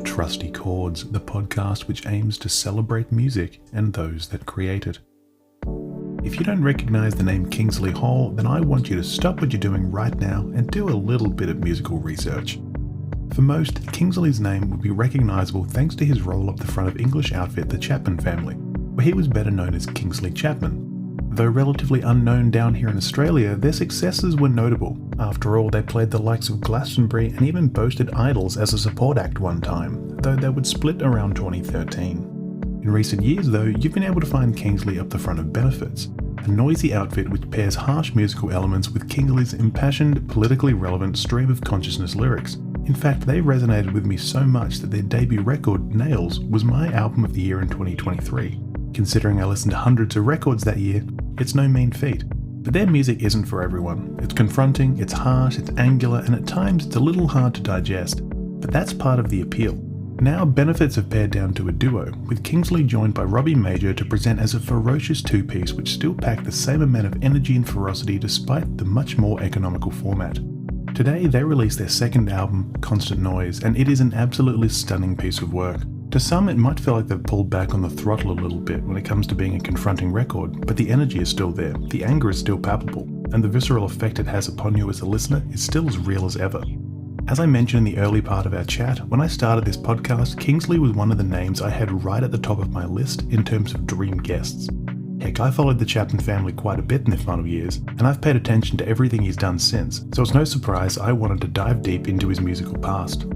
Trusty Chords, the podcast which aims to celebrate music and those that create it. If you don't recognise the name Kingsley Hall, then I want you to stop what you're doing right now and do a little bit of musical research. For most, Kingsley's name would be recognisable thanks to his role up the front of English outfit the Chapman Family, where he was better known as Kingsley Chapman. Though relatively unknown down here in Australia, their successes were notable. After all, they played the likes of Glastonbury and even boasted Idols as a support act one time, though they would split around 2013. In recent years though, you've been able to find Kingsley up the front of Benefits, a noisy outfit which pairs harsh musical elements with Kingsley's impassioned, politically relevant stream of consciousness lyrics. In fact, they resonated with me so much that their debut record, Nails, was my album of the year in 2023. Considering I listened to hundreds of records that year, it's no mean feat. But their music isn't for everyone. It's confronting, it's harsh, it's angular, and at times it's a little hard to digest. But that's part of the appeal. Now Benefits have pared down to a duo, with Kingsley joined by Robbie Major to present as a ferocious two-piece which still pack the same amount of energy and ferocity despite the much more economical format. Today they released their second album, Constant Noise, and it is an absolutely stunning piece of work. To some, it might feel like they've pulled back on the throttle a little bit when it comes to being a confronting record, but the energy is still there, the anger is still palpable, and the visceral effect it has upon you as a listener is still as real as ever. As I mentioned in the early part of our chat, when I started this podcast, Kingsley was one of the names I had right at the top of my list in terms of dream guests. Heck, I followed the Chapman family quite a bit in their final years, and I've paid attention to everything he's done since, so it's no surprise I wanted to dive deep into his musical past.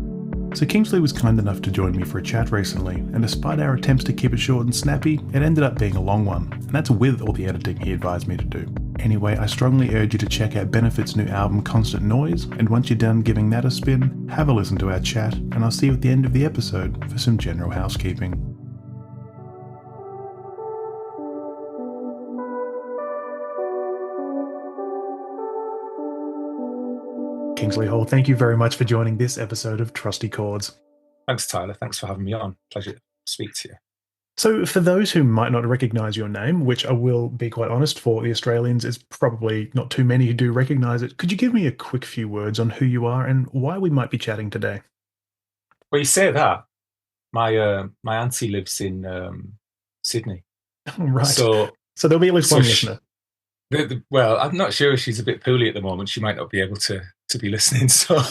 So Kingsley was kind enough to join me for a chat recently, and despite our attempts to keep it short and snappy, it ended up being a long one, and that's with all the editing he advised me to do. Anyway, I strongly urge you to check out Benefits' new album Constant Noise, and once you're done giving that a spin, have a listen to our chat, and I'll see you at the end of the episode for some general housekeeping. Kingsley Hall, thank you very much for joining this episode of Trusty Chords. Thanks, Tyler. Thanks for having me on. Pleasure to speak to you. So for those who might not recognise your name, which I will be quite honest, for the Australians, is probably not too many who do recognise it, could you give me a quick few words on who you are and why we might be chatting today? Well, you say that. My auntie lives in Sydney. Right. So there'll be at least one listener. Well, I'm not sure if she's a bit poorly at the moment. She might not be able to be listening. So,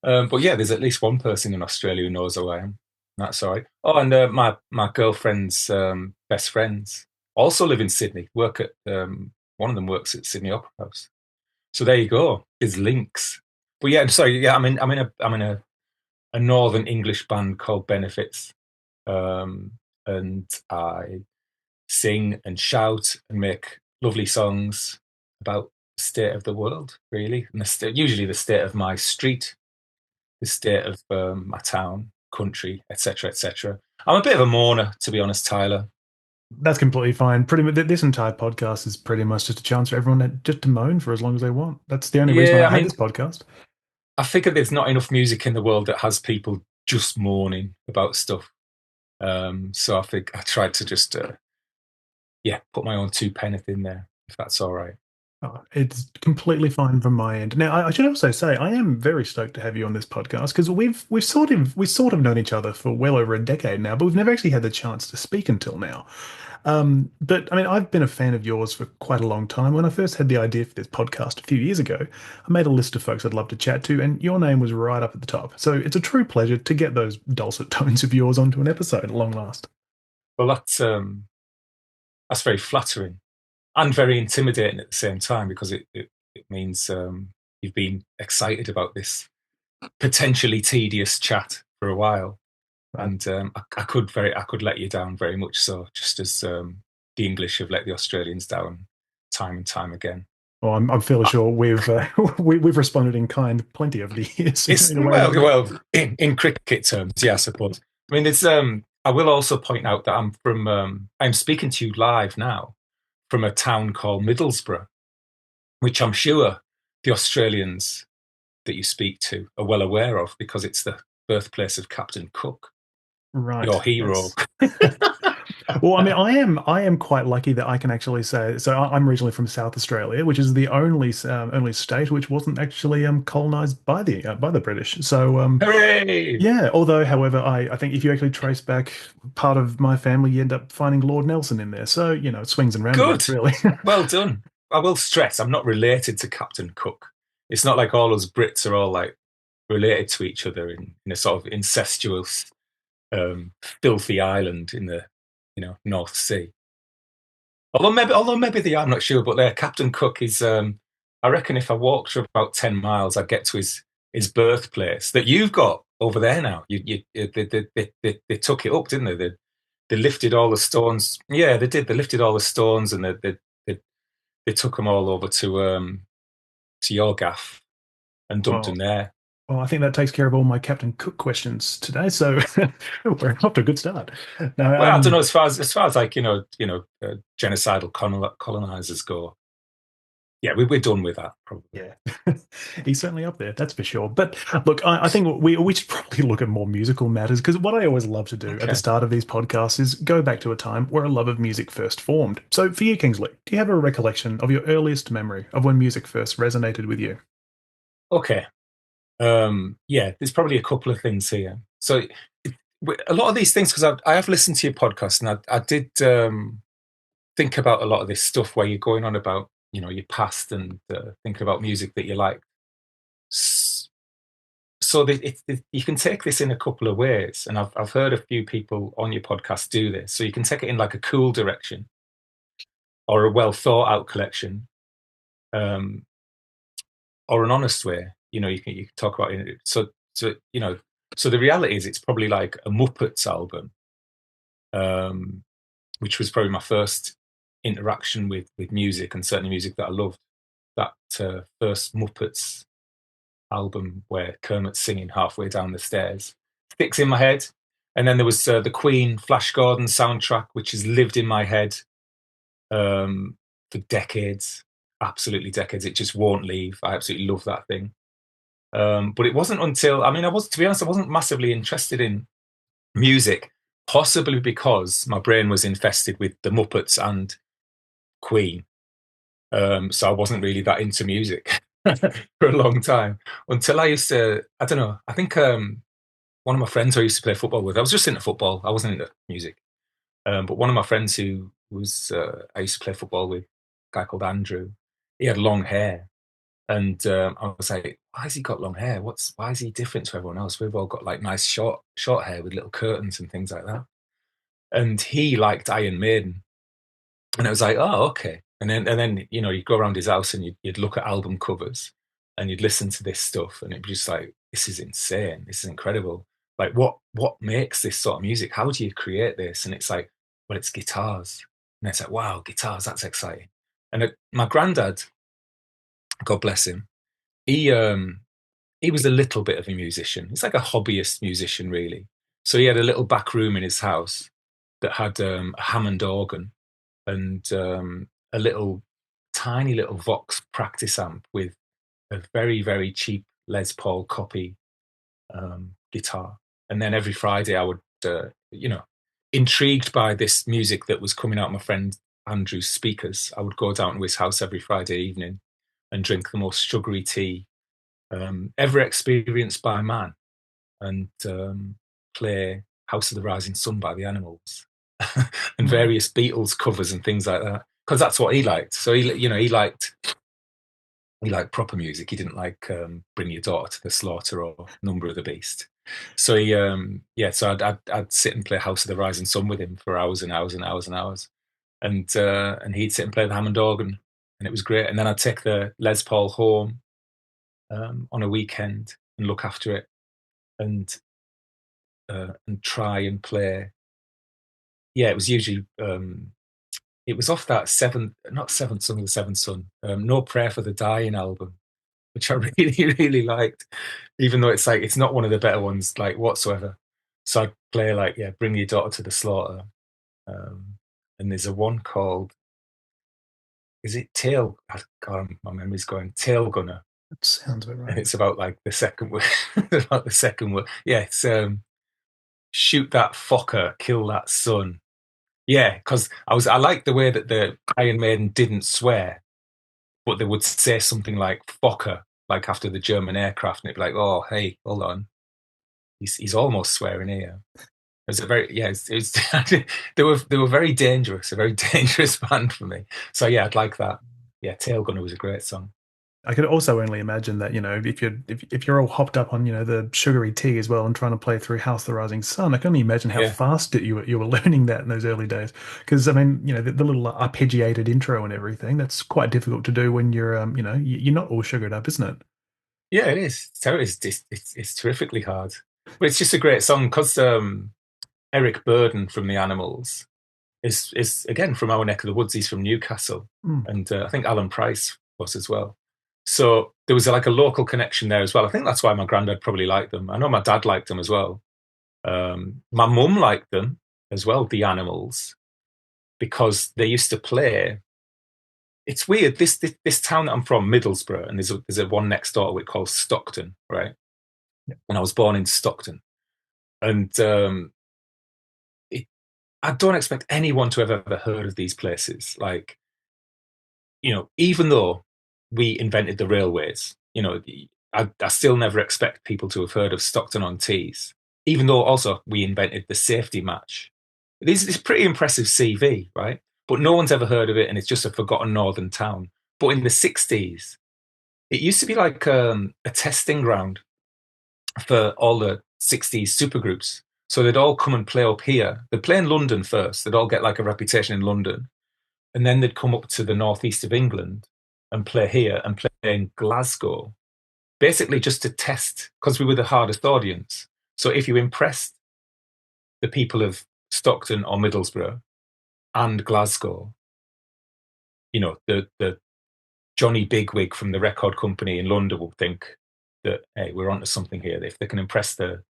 but yeah, there's at least one person in Australia who knows who I am. That's all right. Oh, and my girlfriend's best friends also live in Sydney. Work at one of them works at Sydney Opera House. So there you go. There's links. But yeah, I'm sorry. Yeah, I'm in a northern English band called Benefits, and I sing and shout and make lovely songs about the state of the world, really, and usually the state of my street, the state of my town, country, etc., etc. I'm a bit of a mourner, to be honest, Tyler. That's completely fine. Pretty much, this entire podcast is pretty much just a chance for everyone just to moan for as long as they want. That's the only reason I have this podcast. I figure there's not enough music in the world that has people just mourning about stuff. So I think I tried to just, put my own 2 pence in there, if that's all right. Oh, it's completely fine from my end. Now, I should also say I am very stoked to have you on this podcast because we've sort of known each other for well over a decade now, but we've never actually had the chance to speak until now. But I mean, I've been a fan of yours for quite a long time. When I first had the idea for this podcast a few years ago, I made a list of folks I'd love to chat to, and your name was right up at the top. So it's a true pleasure to get those dulcet tones of yours onto an episode at long last. Well, that's very flattering. And very intimidating at the same time because it means you've been excited about this potentially tedious chat for a while, and I could let you down very much so, just as the English have let the Australians down time and time again. Well, I'm fairly sure we've responded in kind plenty of the years. In cricket terms, yeah, I suppose. I mean, it's I will also point out that I'm speaking to you live now from a town called Middlesbrough, which I'm sure the Australians that you speak to are well aware of because it's the birthplace of Captain Cook, right? Your hero. Yes. Well, I mean, I am quite lucky that I can actually say. So I'm originally from South Australia, which is the only state which wasn't actually colonized by the British. So Hooray! yeah. Although, however, I think if you actually trace back part of my family, you end up finding Lord Nelson in there. So it swings and roundabouts, Good. really. Well done. I will stress I'm not related to Captain Cook. It's not like all us Brits are all like related to each other in a sort of incestuous, filthy island in the North Sea. Although maybe they are, I'm not sure. But there, Captain Cook is. I reckon if I walked for about 10 miles, I'd get to his birthplace that you've got over there now. They took it up, didn't they? They lifted all the stones. Yeah, they did. They lifted all the stones and they took them all over to your gaff and dumped them Well, there. well, I think that takes care of all my Captain Cook questions today. So we're off to a good start. No, Well, I don't know as far as like genocidal colonizers go. Yeah, we're done with that probably. yeah, he's certainly up there, that's for sure. But look, I think we should probably look at more musical matters because what I always love to do at the Okay. start of these podcasts is go back to a time where a love of music first formed. So for you, Kingsley, do you have a recollection of your earliest memory of when music first resonated with you? Okay. Yeah, there's probably a couple of things here. So a lot of these things, because I have listened to your podcast and I did think about a lot of this stuff where you're going on about, your past and thinking about music that you like. So you can take this in a couple of ways. And I've heard a few people on your podcast do this. So you can take it in like a cool direction or a well thought out collection, um, or an honest way. You can talk about it. So the reality is it's probably like a Muppets album, um, which was probably my first interaction with music and certainly music that I loved. That first Muppets album where Kermit's singing halfway down the stairs sticks in my head. And then there was the Queen Flash Gordon soundtrack, which has lived in my head for decades, absolutely decades. It just won't leave. I absolutely love that thing. But it wasn't until, I mean, to be honest, I wasn't massively interested in music, possibly because my brain was infested with the Muppets and Queen. So I wasn't really that into music for a long time until I used to, I don't know, I think one of my friends who I used to play football with, I was just into football, I wasn't into music. But one of my friends who was, I used to play football with, a guy called Andrew, he had long hair. And I was like, why has he got long hair? Why is he different to everyone else? We've all got like nice short hair with little curtains and things like that. And he liked Iron Maiden. And I was like, oh, okay. And then you'd go around his house and you'd look at album covers and you'd listen to this stuff and it'd be just like, this is insane. This is incredible. Like what makes this sort of music? How do you create this? And it's like, well, it's guitars. And it's like, wow, guitars, that's exciting. And my granddad, God bless him, he he was a little bit of a musician. He's like a hobbyist musician, really. So he had a little back room in his house that had a Hammond organ and a little tiny little Vox practice amp with a very, very cheap Les Paul copy guitar. And then every Friday I would, intrigued by this music that was coming out of my friend Andrew's speakers, I would go down to his house every Friday evening and drink the most sugary tea ever experienced by man and play House of the Rising Sun by the Animals and Wow. various Beatles covers and things like that because that's what he liked. So he liked proper music. He didn't like Bring Your Daughter to the Slaughter or Number of the Beast. So so I'd sit and play House of the Rising Sun with him for hours and hours and hours and hours, and he'd sit and play the Hammond organ, and it was great. And then I'd take the Les Paul home on a weekend and look after it and try and play. Yeah, it was usually it was off that not Seventh Son of the Seventh Son, No Prayer for the Dying album, which I really really liked, even though it's like it's not one of the better ones like whatsoever. So I'd play like Bring Your Daughter to the Slaughter, um, and there's a one called is it Tail? God, my memory's going Tail Gunner, That sounds about and right. it's about like the second word, about the second word. Yeah, it's shoot that fucker, kill that son. Yeah, because I like the way that the Iron Maiden didn't swear, but they would say something like "Fokker," like after the German aircraft, and it'd be like, "Oh, hey, hold on, he's almost swearing here." It was a very yeah, it's they were very dangerous, a very dangerous band for me. So yeah, I'd like that. Yeah, Tail Gunner was a great song. I could also only imagine that, if you're all hopped up on, the sugary tea as well and trying to play through House of the Rising Sun, I can only imagine how Yeah, fast you were learning that in those early days. Because I mean, the little arpeggiated intro and everything, that's quite difficult to do when you're not all sugared up, isn't it? yeah, it is. It's terrifically hard, but it's just a great song because Eric Burden from the Animals is again from our neck of the woods. He's from Newcastle, Mm. and I think Alan Price was as well. So there was like a local connection there as well. I think that's why my granddad probably liked them. I know my dad liked them as well. My mum liked them as well, the Animals, because they used to play. It's weird. This town that I'm from, Middlesbrough, and there's a one next door to it called Stockton, right? Yeah. And I was born in Stockton, and it, I don't expect anyone to have ever heard of these places. Like, even though we invented the railways, I still never expect people to have heard of Stockton-on-Tees, even though also we invented the safety match. It's pretty impressive CV, right? But no one's ever heard of it, and it's just a forgotten northern town. But in the 60s, it used to be like a testing ground for all the 60s supergroups. So they'd all come and play up here. They'd play in London first. They'd all get like a reputation in London. And then they'd come up to the northeast of England and play here and play in Glasgow, basically just to test, because we were the hardest audience. So if you impressed the people of Stockton or Middlesbrough and Glasgow, the Johnny Bigwig from the record company in London will think that, hey, we're onto something here. If they can impress the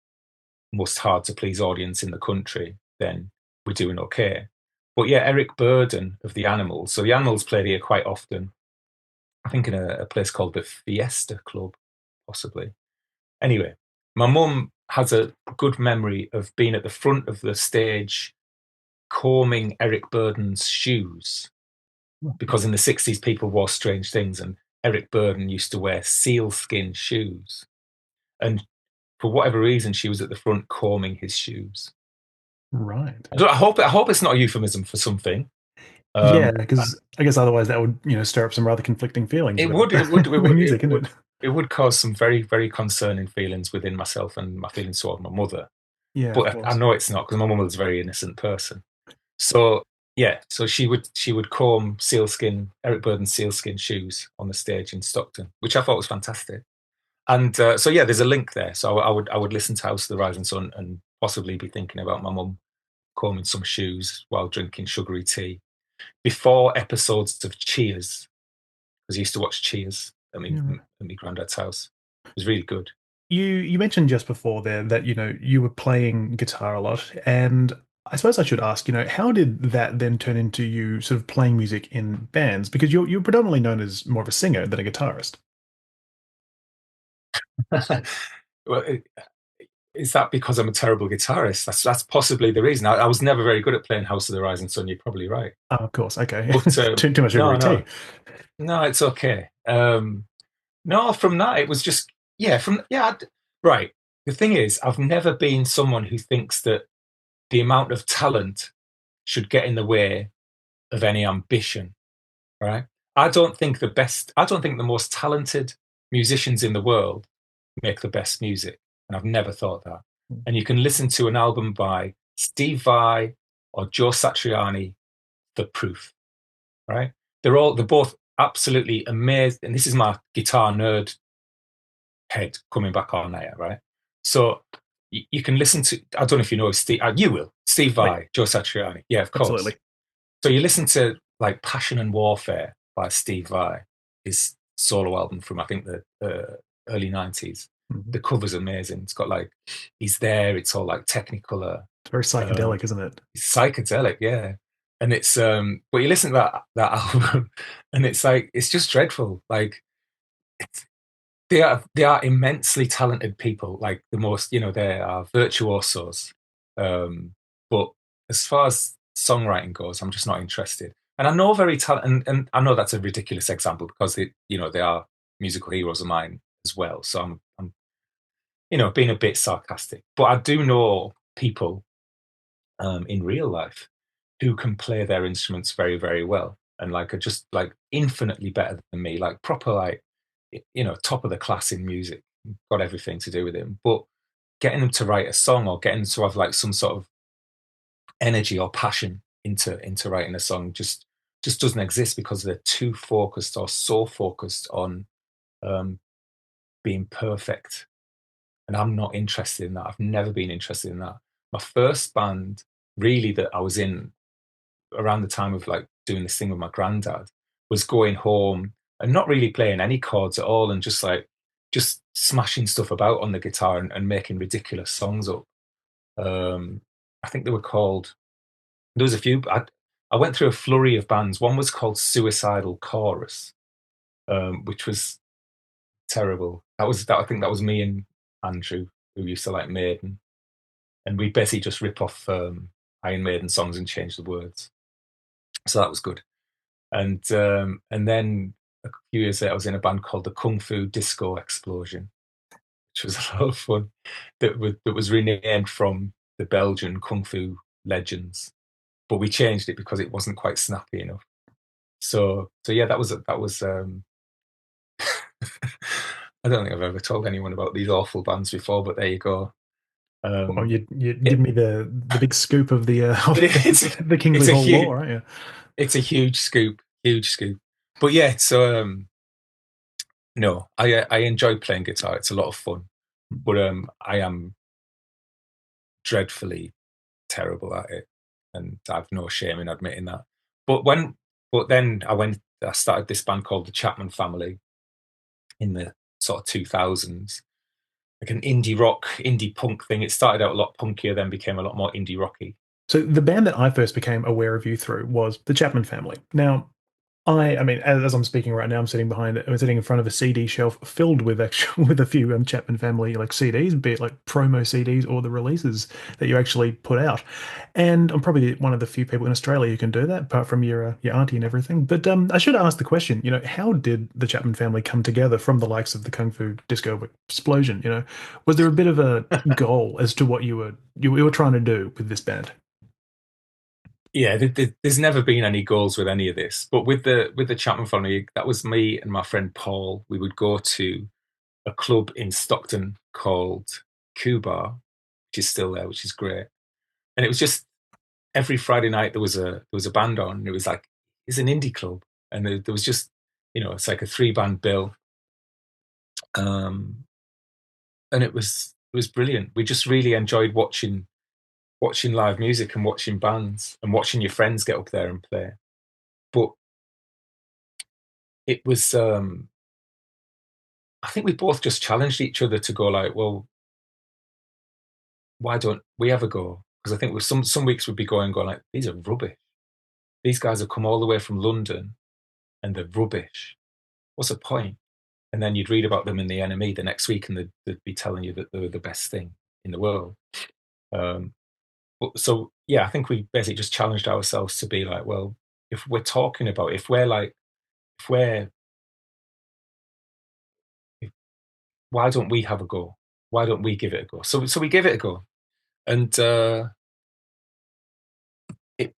most hard to please audience in the country, then we're doing okay. But yeah, Eric Burden of the Animals. So the Animals played here quite often. I think in a place called the Fiesta Club, possibly. Anyway, my mum has a good memory of being at the front of the stage combing Eric Burden's shoes because in the 60s people wore strange things and Eric Burden used to wear sealskin shoes. And for whatever reason, she was at the front combing his shoes. Right. I hope it's not a euphemism for something. Yeah, Um, because I guess otherwise that would, stir up some rather conflicting feelings it with would, it would, it with would, it music, isn't would, it? it would cause some very, very concerning feelings within myself and my feelings toward my mother. Yeah, of But I course. know it's not because my mum was a very innocent person. So yeah, so she would comb sealskin, Eric Burden's sealskin shoes on the stage in Stockton, which I thought was fantastic. And so yeah, there's a link there. So I would listen to House of the Rising Sun and possibly be thinking about my mum combing some shoes while drinking sugary tea before episodes of Cheers, because I used to watch Cheers Yeah. at my granddad's house. It was really good. You mentioned just before there that you were playing guitar a lot, and I suppose I should ask, how did that then turn into you sort of playing music in bands? Because you're predominantly known as more of a singer than a guitarist. Well, is that because I'm a terrible guitarist? That's possibly the reason. I was never very good at playing House of the Rising Sun. You're probably right. Oh, of course, okay. But Too much no, sugary tea. no, no, it's okay. No, from that it was just yeah, right. The thing is, I've never been someone who thinks that the amount of talent should get in the way of any ambition. Right? I don't think the most talented musicians in the world make the best music, and I've never thought that. And you can listen to an album by Steve Vai or Joe Satriani for proof. Right? They're both absolutely amazing. And this is my guitar nerd head coming back on there, right? So you can listen to. I don't know if you know Steve. You will. Steve Oh, yeah, Vai, Joe Satriani. Yeah, of course. absolutely. So you listen to like Passion and Warfare by Steve Vai, his solo album from I think the early 90s. Mhm. The cover's amazing. It's got like he's there. It's all like Technicolor. It's very Um, psychedelic, isn't it? it's psychedelic, yeah. And it's but you listen to that album, and it's like it's just dreadful. Like it's, they are immensely talented people. Like the most, they are virtuosos. But as far as songwriting goes, I'm just not interested. And I know very and I know that's a ridiculous example because they are musical heroes of mine as well. So I'm being a bit sarcastic, but I do know people in real life who can play their instruments very, very well and like are just like infinitely better than me, like proper like top of the class in music, got everything to do with it. But getting them to write a song or getting them to have like some sort of energy or passion into writing a song just doesn't exist because they're too focused or so focused on um, being perfect. And I'm not interested in that. I've never been interested in that. My first band, really, that I was in around the time of like doing this thing with my granddad, was going home and not really playing any chords at all and just smashing stuff about on the guitar and making ridiculous songs up. Um, I think they were called. There was a few. I went through a flurry of bands. One was called Suicidal Chorus, which was terrible. I think that was me and Andrew, who used to like Maiden, and we basically just rip off Iron Maiden songs and change the words. So that was good. And then a few years later, I was in a band called the Kung Fu Disco Explosion, which was a lot of fun. That was renamed from the Belgian Kung Fu legends, but we changed it because it wasn't quite snappy enough. So yeah, that was. I don't think I've ever told anyone about these awful bands before, but there you go. Well, Um, you give it, me the big scoop of the of it's the it's Kingsley a Hall huge lore, aren't you? it's a huge scoop, huge scoop. But yeah, so no, I enjoy playing guitar. It's a lot of fun, but I am dreadfully terrible at it, and I've no shame in admitting that. But when, but then I started this band called the Chapman Family in the sort of 2000s, like an indie rock, indie punk thing. It started out a lot punkier, then became a lot more indie rocky. So the band that I first became aware of you through was the Chapman Family. Now, I mean, as I'm speaking right now, I'm sitting in front of a CD shelf filled with actual with a few Chapman Family like CDs, be it like promo CDs or the releases that you actually put out. And I'm probably one of the few people in Australia who can do that, apart from your auntie and everything. But I should ask the question, how did the Chapman Family come together from the likes of the Kung Fu Disco Explosion? Was there a bit of a goal as to what you were trying to do with this band? Yeah, there's never been any goals with any of this, but with the Chapman Family, that was me and my friend Paul. We would go to a club in Stockton called Cuba, which is still there, which is great. And it was just every Friday night there was a band on. And it was like it's an indie club, and there was just it's like a three-band bill, um, and it was brilliant. We just really enjoyed watching live music and watching bands and watching your friends get up there and play. But it was I think we both just challenged each other to go like, well, why don't we ever go? Because I think with some weeks we'd be going like, these are rubbish. These guys have come all the way from London and they're rubbish. What's the point? And then you'd read about them in the NME the next week and they'd be telling you that they were the best thing in the world. Um, so yeah, I think we basically just challenged ourselves to be like, well, if we're talking about, if we're like, if we're, if, why don't we have a go? Why don't we give it a go? So we give it a go, and it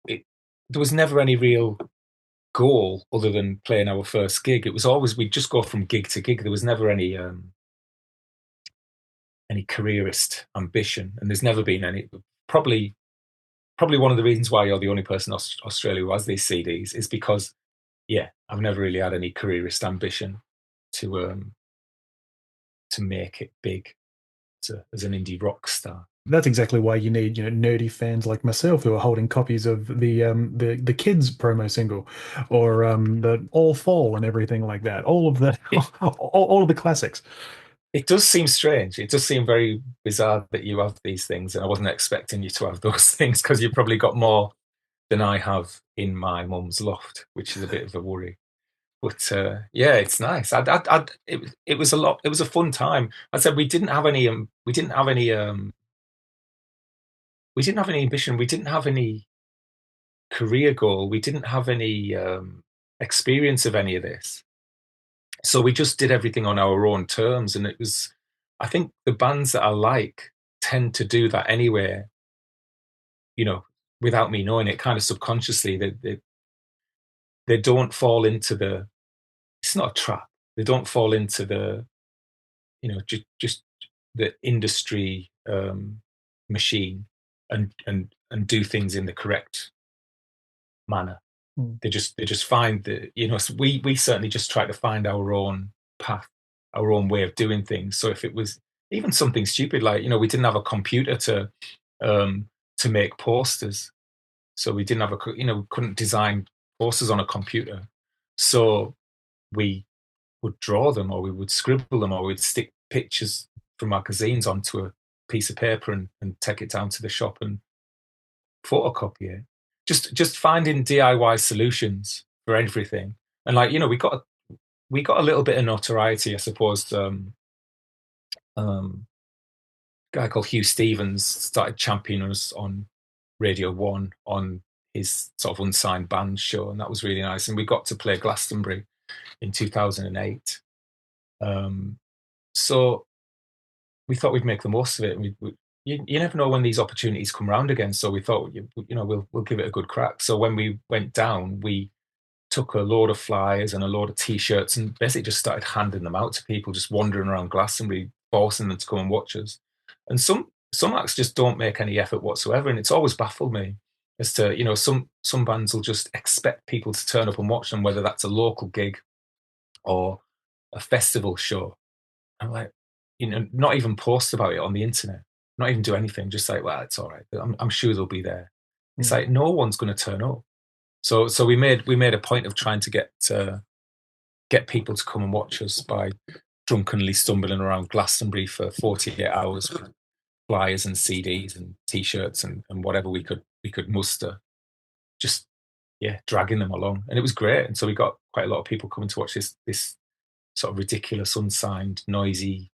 there was never any real goal other than playing our first gig. It was always we'd just go from gig to gig. There was never any careerist ambition, and there's never been any. Probably probably one of the reasons why you're the only person in Australia who has these CDs is because yeah, I've never really had any careerist ambition to make it big as an indie rock star. That's exactly why you need, nerdy fans like myself who are holding copies of the kids promo single, or the All Fall and everything like that. All of the It all of the classics. it does seem strange. It does seem very bizarre that you have these things, and I wasn't expecting you to have those things because you've probably got more than I have in my mum's loft, which is a bit of a worry. But yeah, it's nice. It was a lot. It was a fun time. I said we didn't have any ambition. We didn't have any. career goal. We didn't have any experience of any of this. So we just did everything on our own terms. And it was, I think the bands that I like tend to do that anyway, without me knowing it, kind of subconsciously. They don't fall into it's not a trap. They don't fall into just the industry machine and do things in the correct manner. They just find so we certainly just try to find our own path, our own way of doing things. So if it was even something stupid like, we didn't have a computer to make posters. So we didn't have we couldn't design posters on a computer. So we would draw them, or we would scribble them, or we'd stick pictures from magazines onto a piece of paper and take it down to the shop and photocopy it. Just finding DIY solutions for everything. And we got a little bit of notoriety, I suppose. A guy called Hugh Stevens started championing us on Radio 1 on his sort of unsigned band show, and that was really nice. And we got to play Glastonbury in 2008. So we thought we'd make the most of it. You never know when these opportunities come round again. So we thought, we'll give it a good crack. So when we went down, we took a load of flyers and a load of T-shirts and basically just started handing them out to people just wandering around Glastonbury, forcing them to come and watch us. And some acts just don't make any effort whatsoever, and it's always baffled me as to, some bands will just expect people to turn up and watch them, whether that's a local gig or a festival show. I'm like, not even post about it on the internet, not even do anything, just like, well, it's all right. I'm sure they'll be there. It's like, no one's going to turn up. So we made a point of trying to get people to come and watch us by drunkenly stumbling around Glastonbury for 48 hours with flyers and CDs and T-shirts and whatever we could muster, just dragging them along, and it was great. And so we got quite a lot of people coming to watch this sort of ridiculous, unsigned, noisy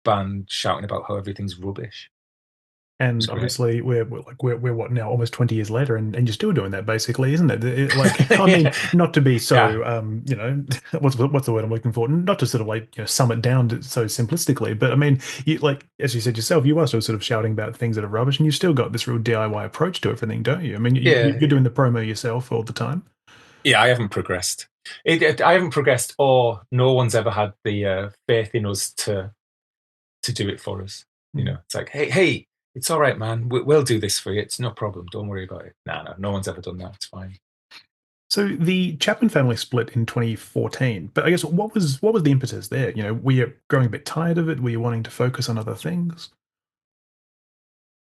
band shouting about how everything's rubbish. And obviously, we're what now, almost 20 years later, and you're still doing that, basically, isn't it? I mean, not to be so, what's the word I'm looking for? Not to sort of sum it down so simplistically, but I mean, as you said yourself, you are still sort of shouting about things that are rubbish, and you've still got this real DIY approach to everything, don't you? I mean, you're doing the promo yourself all the time. Yeah, I haven't progressed. I haven't progressed, or no one's ever had the faith in us to do it for us. It's like, hey. It's all right, man. We'll do this for you. It's no problem. Don't worry about it. No one's ever done that. It's fine. So the Chapman family split in 2014, but I guess what was the impetus there? Were you growing a bit tired of it? Were you wanting to focus on other things?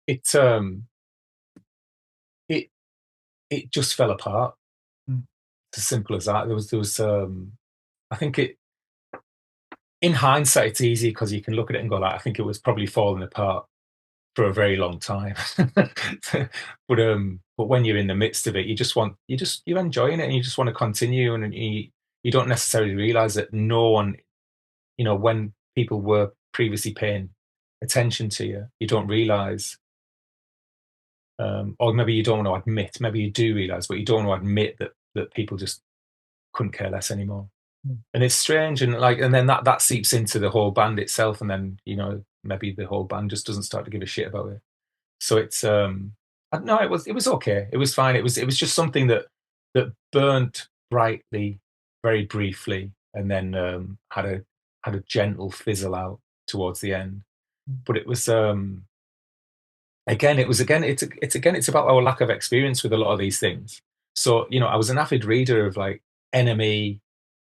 It just fell apart. It's as simple as that. There was I think in hindsight, it's easy because you can look at it and go, like, I think it was probably falling apart for a very long time. But when you're in the midst of it, you're enjoying it, and you just want to continue, and you don't necessarily realize that no one, when people were previously paying attention to you, you don't realize, or maybe you don't want to admit, maybe you do realize, but you don't want to admit that people just couldn't care less anymore. And it's strange, and then that seeps into the whole band itself, and then maybe the whole band just doesn't start to give a shit about it. So it's no, it was okay, it was fine. It was just something that burnt brightly very briefly, and then had a gentle fizzle out towards the end. But it was it's about our lack of experience with a lot of these things. So I was an avid reader of like Enemy,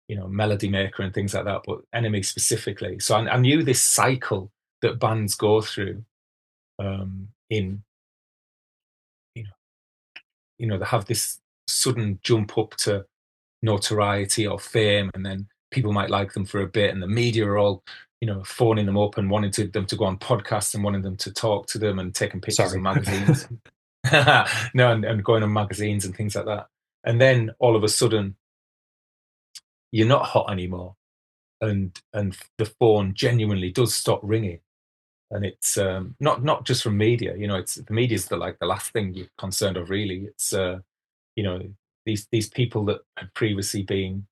Melody Maker and things like that, but Enemy specifically. So I knew this cycle that bands go through in they have this sudden jump up to notoriety or fame, and then people might like them for a bit, and the media are all phoning them up and wanting them to go on podcasts and wanting them to talk to them and taking pictures in magazines. No, and going on magazines and things like that. And then all of a sudden you're not hot anymore, and the phone genuinely does stop ringing. And it's not just from media. It's the media's the last thing you're concerned of, really. It's you know, these people that had previously been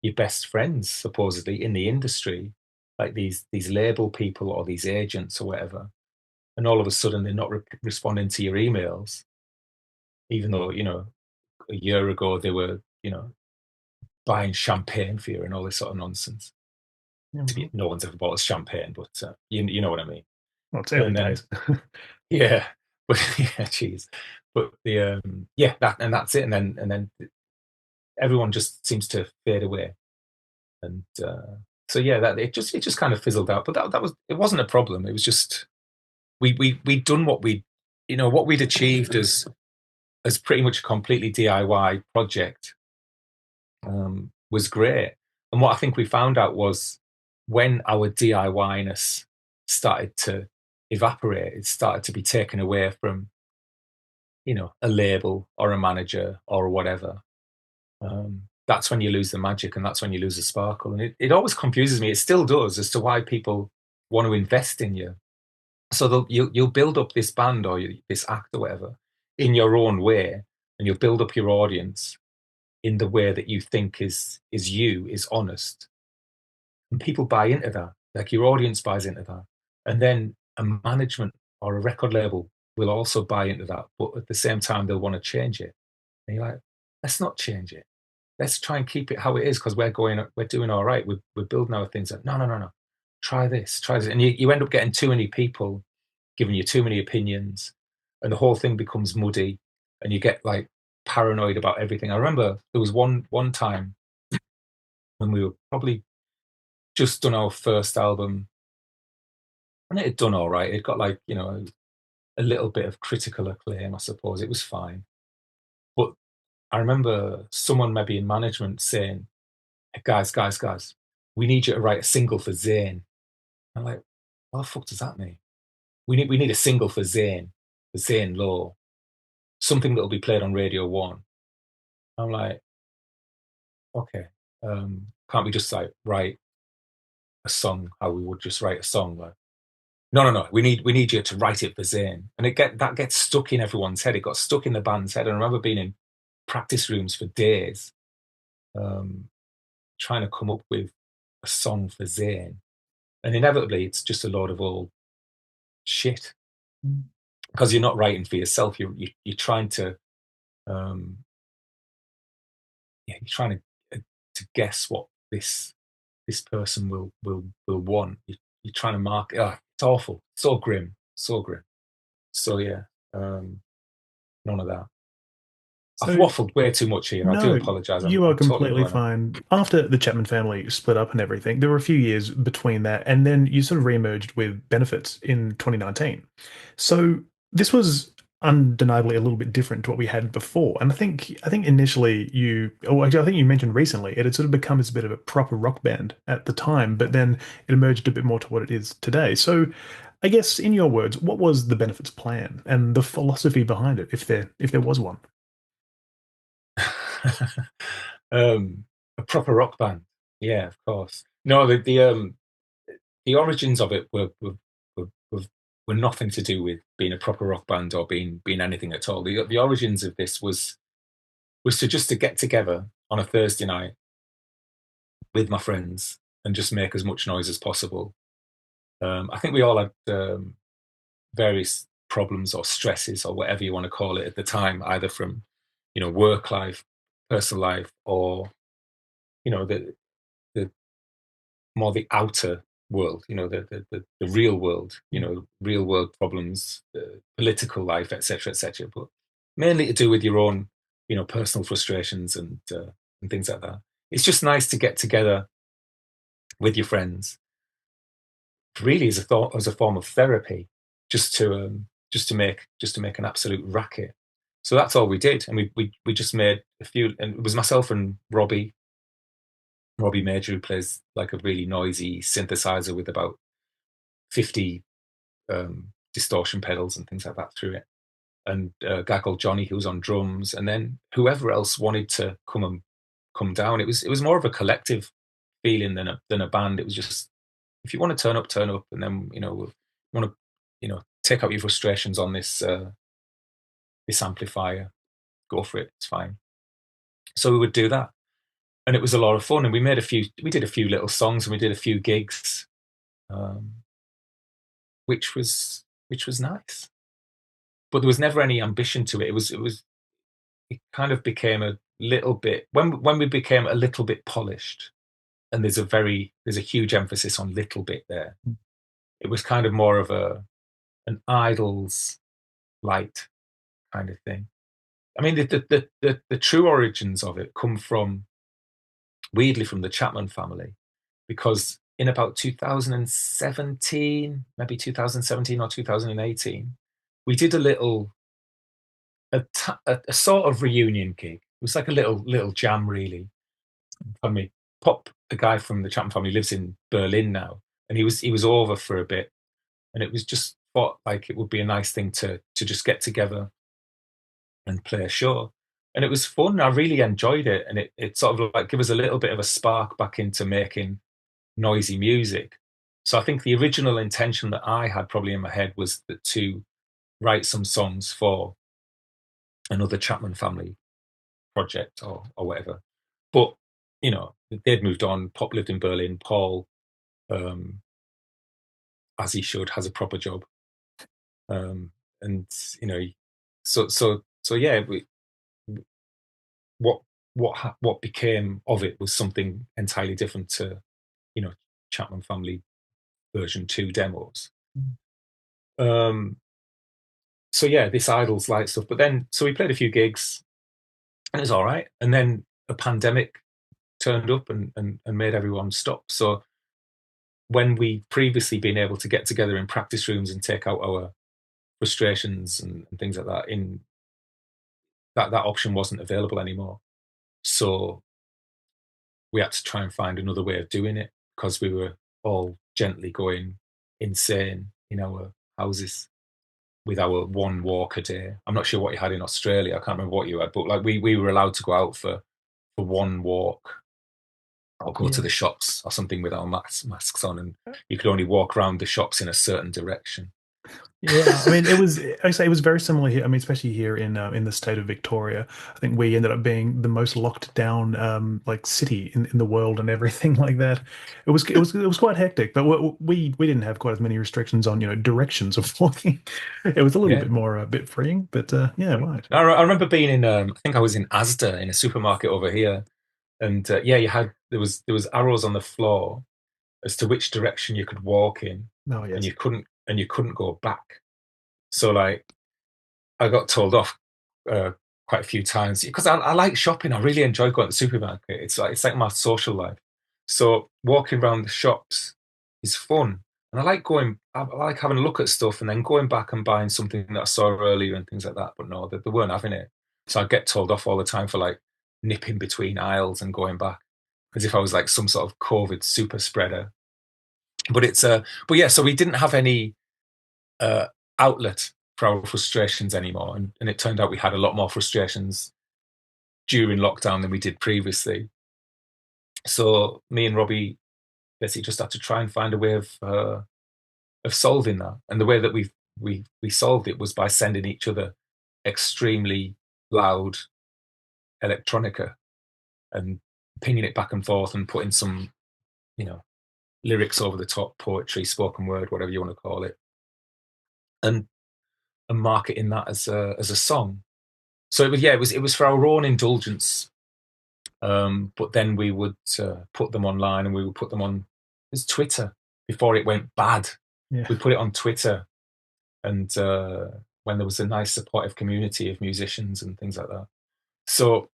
your best friends, supposedly in the industry, like these label people or these agents or whatever, and all of a sudden they're not responding to your emails, even though a year ago they were buying champagne for you and all this sort of nonsense. Yeah, well, No one's ever bought us champagne, but you know what I mean. it's early And then days. yeah, but yeah, cheese. But yeah, that's it. And then everyone just seems to fade away. And so yeah, that it just kind of fizzled out. But it wasn't a problem. It was just we'd done what we'd achieved as pretty much a completely DIY project, was great. And what I think we found out was when our DIY-ness started to evaporate, it started to be taken away from, a label or a manager or whatever. That's when you lose the magic and that's when you lose the sparkle. And it always confuses me. It still does, as to why people want to invest in you. So you'll build up this band or this act or whatever in your own way, and you'll build up your audience in the way that you think is honest, and people buy into that. Like your audience buys into that, and then a management or a record label will also buy into that, but at the same time they'll want to change it. And you're like, let's not change it. Let's try and keep it how it is, because we're doing all right. We're building our things. Like, no, no, no, no. Try this, and you end up getting too many people giving you too many opinions, and the whole thing becomes muddy, and you get like paranoid about everything. I remember there was one time when we were probably just done our first album, and it had done all right. It got like a little bit of critical acclaim, I suppose. It was fine, but I remember someone maybe in management saying, hey, guys, we need you to write a single for Zayn. I'm like, what the fuck does that mean? We need a single for Zayn Lowe, something that'll be played on Radio One. I'm like, okay, can't we just like write a song how we would just write a song? Like, no, no, no. We need you to write it for Zayn, and that gets stuck in everyone's head. It got stuck in the band's head. And I remember being in practice rooms for days, um, trying to come up with a song for Zayn, and inevitably it's just a load of old shit, because you're not writing for yourself. You're trying to um, yeah, you're trying to guess what this person will want. You're trying to mark. It's awful. So grim. So grim. So yeah, none of that. I've So, waffled way too much here. I do no, apologise. you are I'm totally completely going on. fine. After the Chapman family split up and everything, there were a few years between that, and then you sort of re-emerged with Benefits in 2019. So this was undeniably a little bit different to what we had before. And I think initially actually I think you mentioned recently, it had sort of become as a bit of a proper rock band at the time, but then it emerged a bit more to what it is today. So I guess in your words, what was the Benefits plan and the philosophy behind it, if there was one? A proper rock band. Yeah, of course. No, the origins of it were, were nothing to do with being a proper rock band or being anything at all. The origins of this was to get together on a Thursday night with my friends and just make as much noise as possible. I think we all had various problems or stresses or whatever you want to call it at the time, either from work life, personal life, or the more the outer world, the real world, real world problems, political life, etc., etc. But mainly to do with your own, personal frustrations and things like that. It's just nice to get together with your friends, really as a form of therapy, just to make an absolute racket. So that's all we did, and we just made a few, and it was myself and Robbie Major, who plays like a really noisy synthesizer with about 50 distortion pedals and things like that through it. And a guy called Johnny, who was on drums, and then whoever else wanted to come down. It was more of a collective feeling than a band. It was just, if you want to turn up, and then we'll want to take out your frustrations on this amplifier. go for it. It's fine. So we would do that, and it was a lot of fun. And we did a few little songs, and we did a few gigs, um, which was nice. But there was never any ambition to it. It kind of became a little bit when we became a little bit polished, and there's a huge emphasis on little bit there. It was kind of more of an Idols light kind of thing. I mean, the true origins of it come from, weirdly, from the Chapman family, because in about 2017, maybe 2017 or 2018, we did a sort of reunion gig. It was like a little jam, really. I mean, Pop, the guy from the Chapman family, lives in Berlin now, and he was over for a bit, and it was just thought like it would be a nice thing to just get together and play a show. And it was fun. I really enjoyed it, and it sort of like gave us a little bit of a spark back into making noisy music. So I think the original intention that I had probably in my head was to write some songs for another Chapman family project or whatever. But they'd moved on. Pop lived in Berlin. Paul, um, as he should, has a proper job. And so yeah, what what became of it was something entirely different to Chapman Family version 2 demos. Um, so yeah, this Idols light stuff. But then, so we played a few gigs, and it was all right. And then a pandemic turned up and made everyone stop. So when we'd previously been able to get together in practice rooms and take out our frustrations and things like that, in that option wasn't available anymore. So we had to try and find another way of doing it, because we were all gently going insane in our houses with our one walk a day. I'm not sure what you had in Australia. I can't remember what you had, but like we were allowed to go out for one walk or go to the shops or something with our masks on, and you could only walk around the shops in a certain direction. Yeah, I mean, I say it was very similar here. I mean, especially here in the state of Victoria. I think we ended up being the most locked down like city in the world and everything like that. It was quite hectic, but we didn't have quite as many restrictions on directions of walking. It was a little Yeah. bit more a bit freeing, but yeah, right. I remember being in, I think I was in Asda in a supermarket over here, and yeah, there was arrows on the floor as to which direction you could walk in, Oh and yes. you couldn't go back. So like, I got told off uh, quite a few times, because I like shopping. I really enjoy going to the supermarket. It's like my social life. So walking around the shops is fun, and I like going. I like having a look at stuff and then going back and buying something that I saw earlier and things like that. But no, they weren't having it. So I get told off all the time for like nipping between aisles and going back, as if I was like some sort of COVID super spreader. But yeah. So we didn't have any uh, outlet for our frustrations anymore. And it turned out we had a lot more frustrations during lockdown than we did previously. So me and Robbie basically just had to try and find a way of solving that. And the way that we solved it was by sending each other extremely loud electronica and pinging it back and forth and putting some, you know, lyrics over the top, poetry, spoken word, whatever you want to call it, and marketing that as a song. So it was for our own indulgence. But then we would put them online, and we would put them on Twitter before it went bad. Yeah. We put it on Twitter, and when there was a nice supportive community of musicians and things like that. So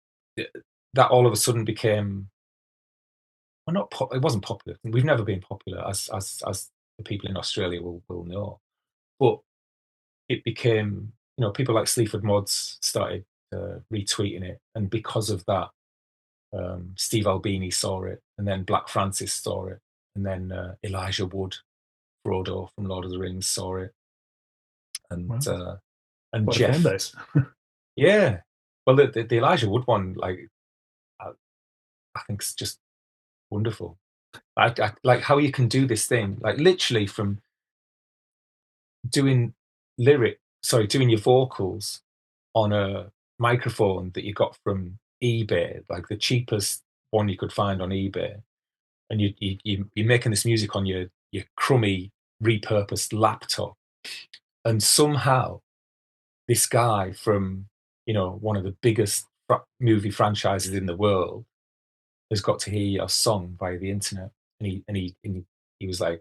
that all of a sudden became, well, it wasn't popular. We've never been popular, as the people in Australia will know. But it became, people like Sleaford Mods started retweeting it, and because of that, Steve Albini saw it, and then Black Francis saw it, and then Elijah Wood, Frodo from Lord of the Rings, saw it, and Well, and what a fan Jeff. base. Yeah, well, the Elijah Wood one, like, I, I think it's just wonderful. I like how you can do this thing, like literally from doing doing your vocals on a microphone that you got from eBay, like the cheapest one you could find on eBay, and you're making this music on your crummy repurposed laptop, and somehow this guy from one of the biggest movie franchises in the world has got to hear your song via the internet, and he was like,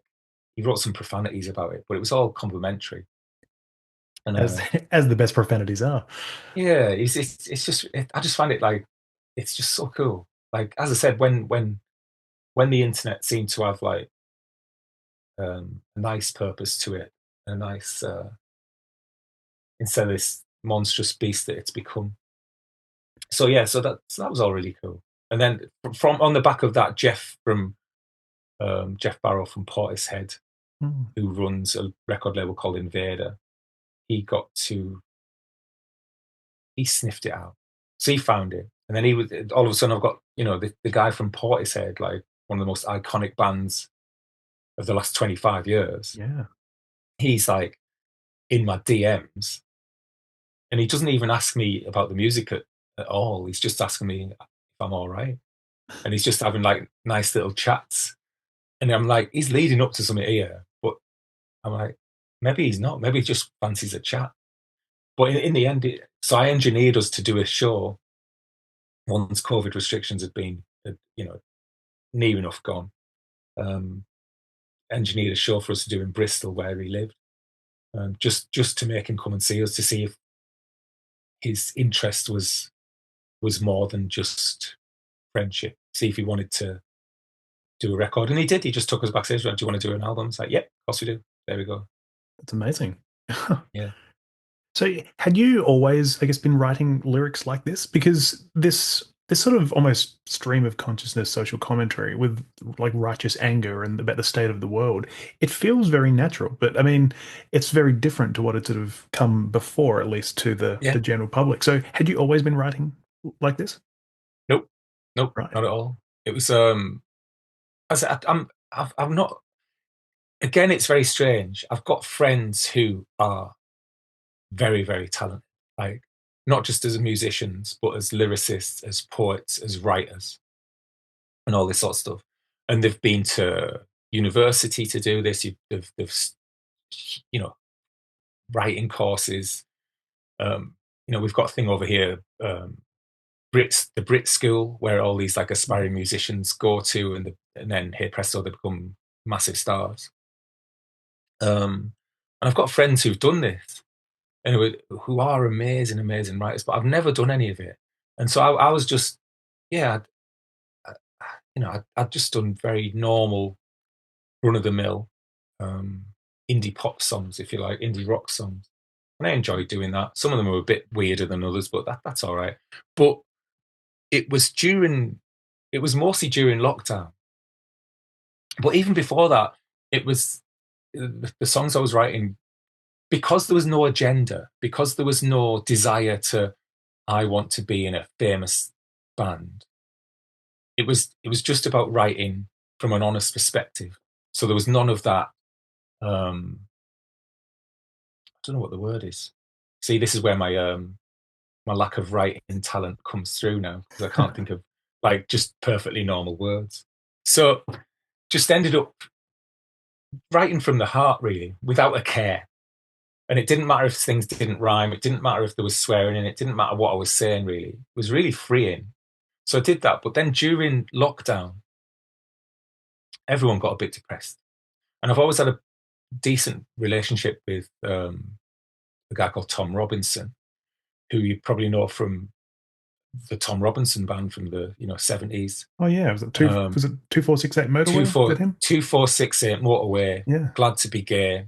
he wrote some profanities about it, but it was all complimentary. And As as the best profanities are. yeah, it's just I just find it like it's just so cool. Like as I said, when the internet seemed to have like a nice purpose to it, a nice instead of this monstrous beast that it's become. So yeah, so that was all really cool. And then from on the back of that, Jeff Barrow from Portishead, Mm. who runs a record label called Invader, he got to he sniffed it out. So he found it. And then he was all of a sudden I've got, the guy from Portishead, like one of the most iconic bands of the last 25 years. Yeah. He's like in my DMs, and he doesn't even ask me about the music at all. He's just asking me if I'm all right. And he's just having like nice little chats. And I'm like, he's leading up to something here, but I'm like, maybe he's not. Maybe he just fancies a chat. But in the end, so I engineered us to do a show once COVID restrictions had been, near enough gone. Um, Engineered a show for us to do in Bristol where he lived, just to make him come and see us, to see if his interest was more than just friendship. See if he wanted to do a record, and he did. He just took us backstage. Do you want to do an album? It's like, yep, of course we do. There we go. That's amazing. Yeah, So had you always, I guess, been writing lyrics like this? Because this sort of almost stream of consciousness social commentary with like righteous anger and about the state of the world, it feels very natural. But I mean, it's very different to what had sort of come before, at least to yeah. the general public. So had you always been writing like this? Nope, nope, Right. not at all. It was I said, I'm not. Again, it's very strange. I've got friends who are very, very talented, like not just as musicians, but as lyricists, as poets, as writers, and all this sort of stuff. And they've been to university to do this. They've you know, writing courses. We've got a thing over here, the Brit School, where all these like aspiring musicians go to, and then here presto, they become massive stars. And I've got friends who've done this, and who are amazing, amazing writers, but I've never done any of it. And so I was just, yeah, I'd just done very normal, run of the mill, um, indie pop songs, if you like, indie rock songs. And I enjoyed doing that. Some of them were a bit weirder than others, but that's all right. But it was it was mostly during lockdown. But even before that, it was the songs I was writing, because there was no agenda, because there was no desire to, I want to be in a famous band. It was just about writing from an honest perspective. So there was none of that. I don't know what the word is. See, this is where my lack of writing talent comes through now, because I can't think of like just perfectly normal words. So just ended up writing from the heart, really, without a care. And it didn't matter if things didn't rhyme. It didn't matter if there was swearing in it. It didn't matter what I was saying, really. It was really freeing. So I did that. But then during lockdown, everyone got a bit depressed. And I've always had a decent relationship with a guy called Tom Robinson, who you probably know from the Tom Robinson band from the 70s. Oh yeah, was it Um, 2468 motorway with him? 2468 Motorway, Yeah, Glad to Be Gay.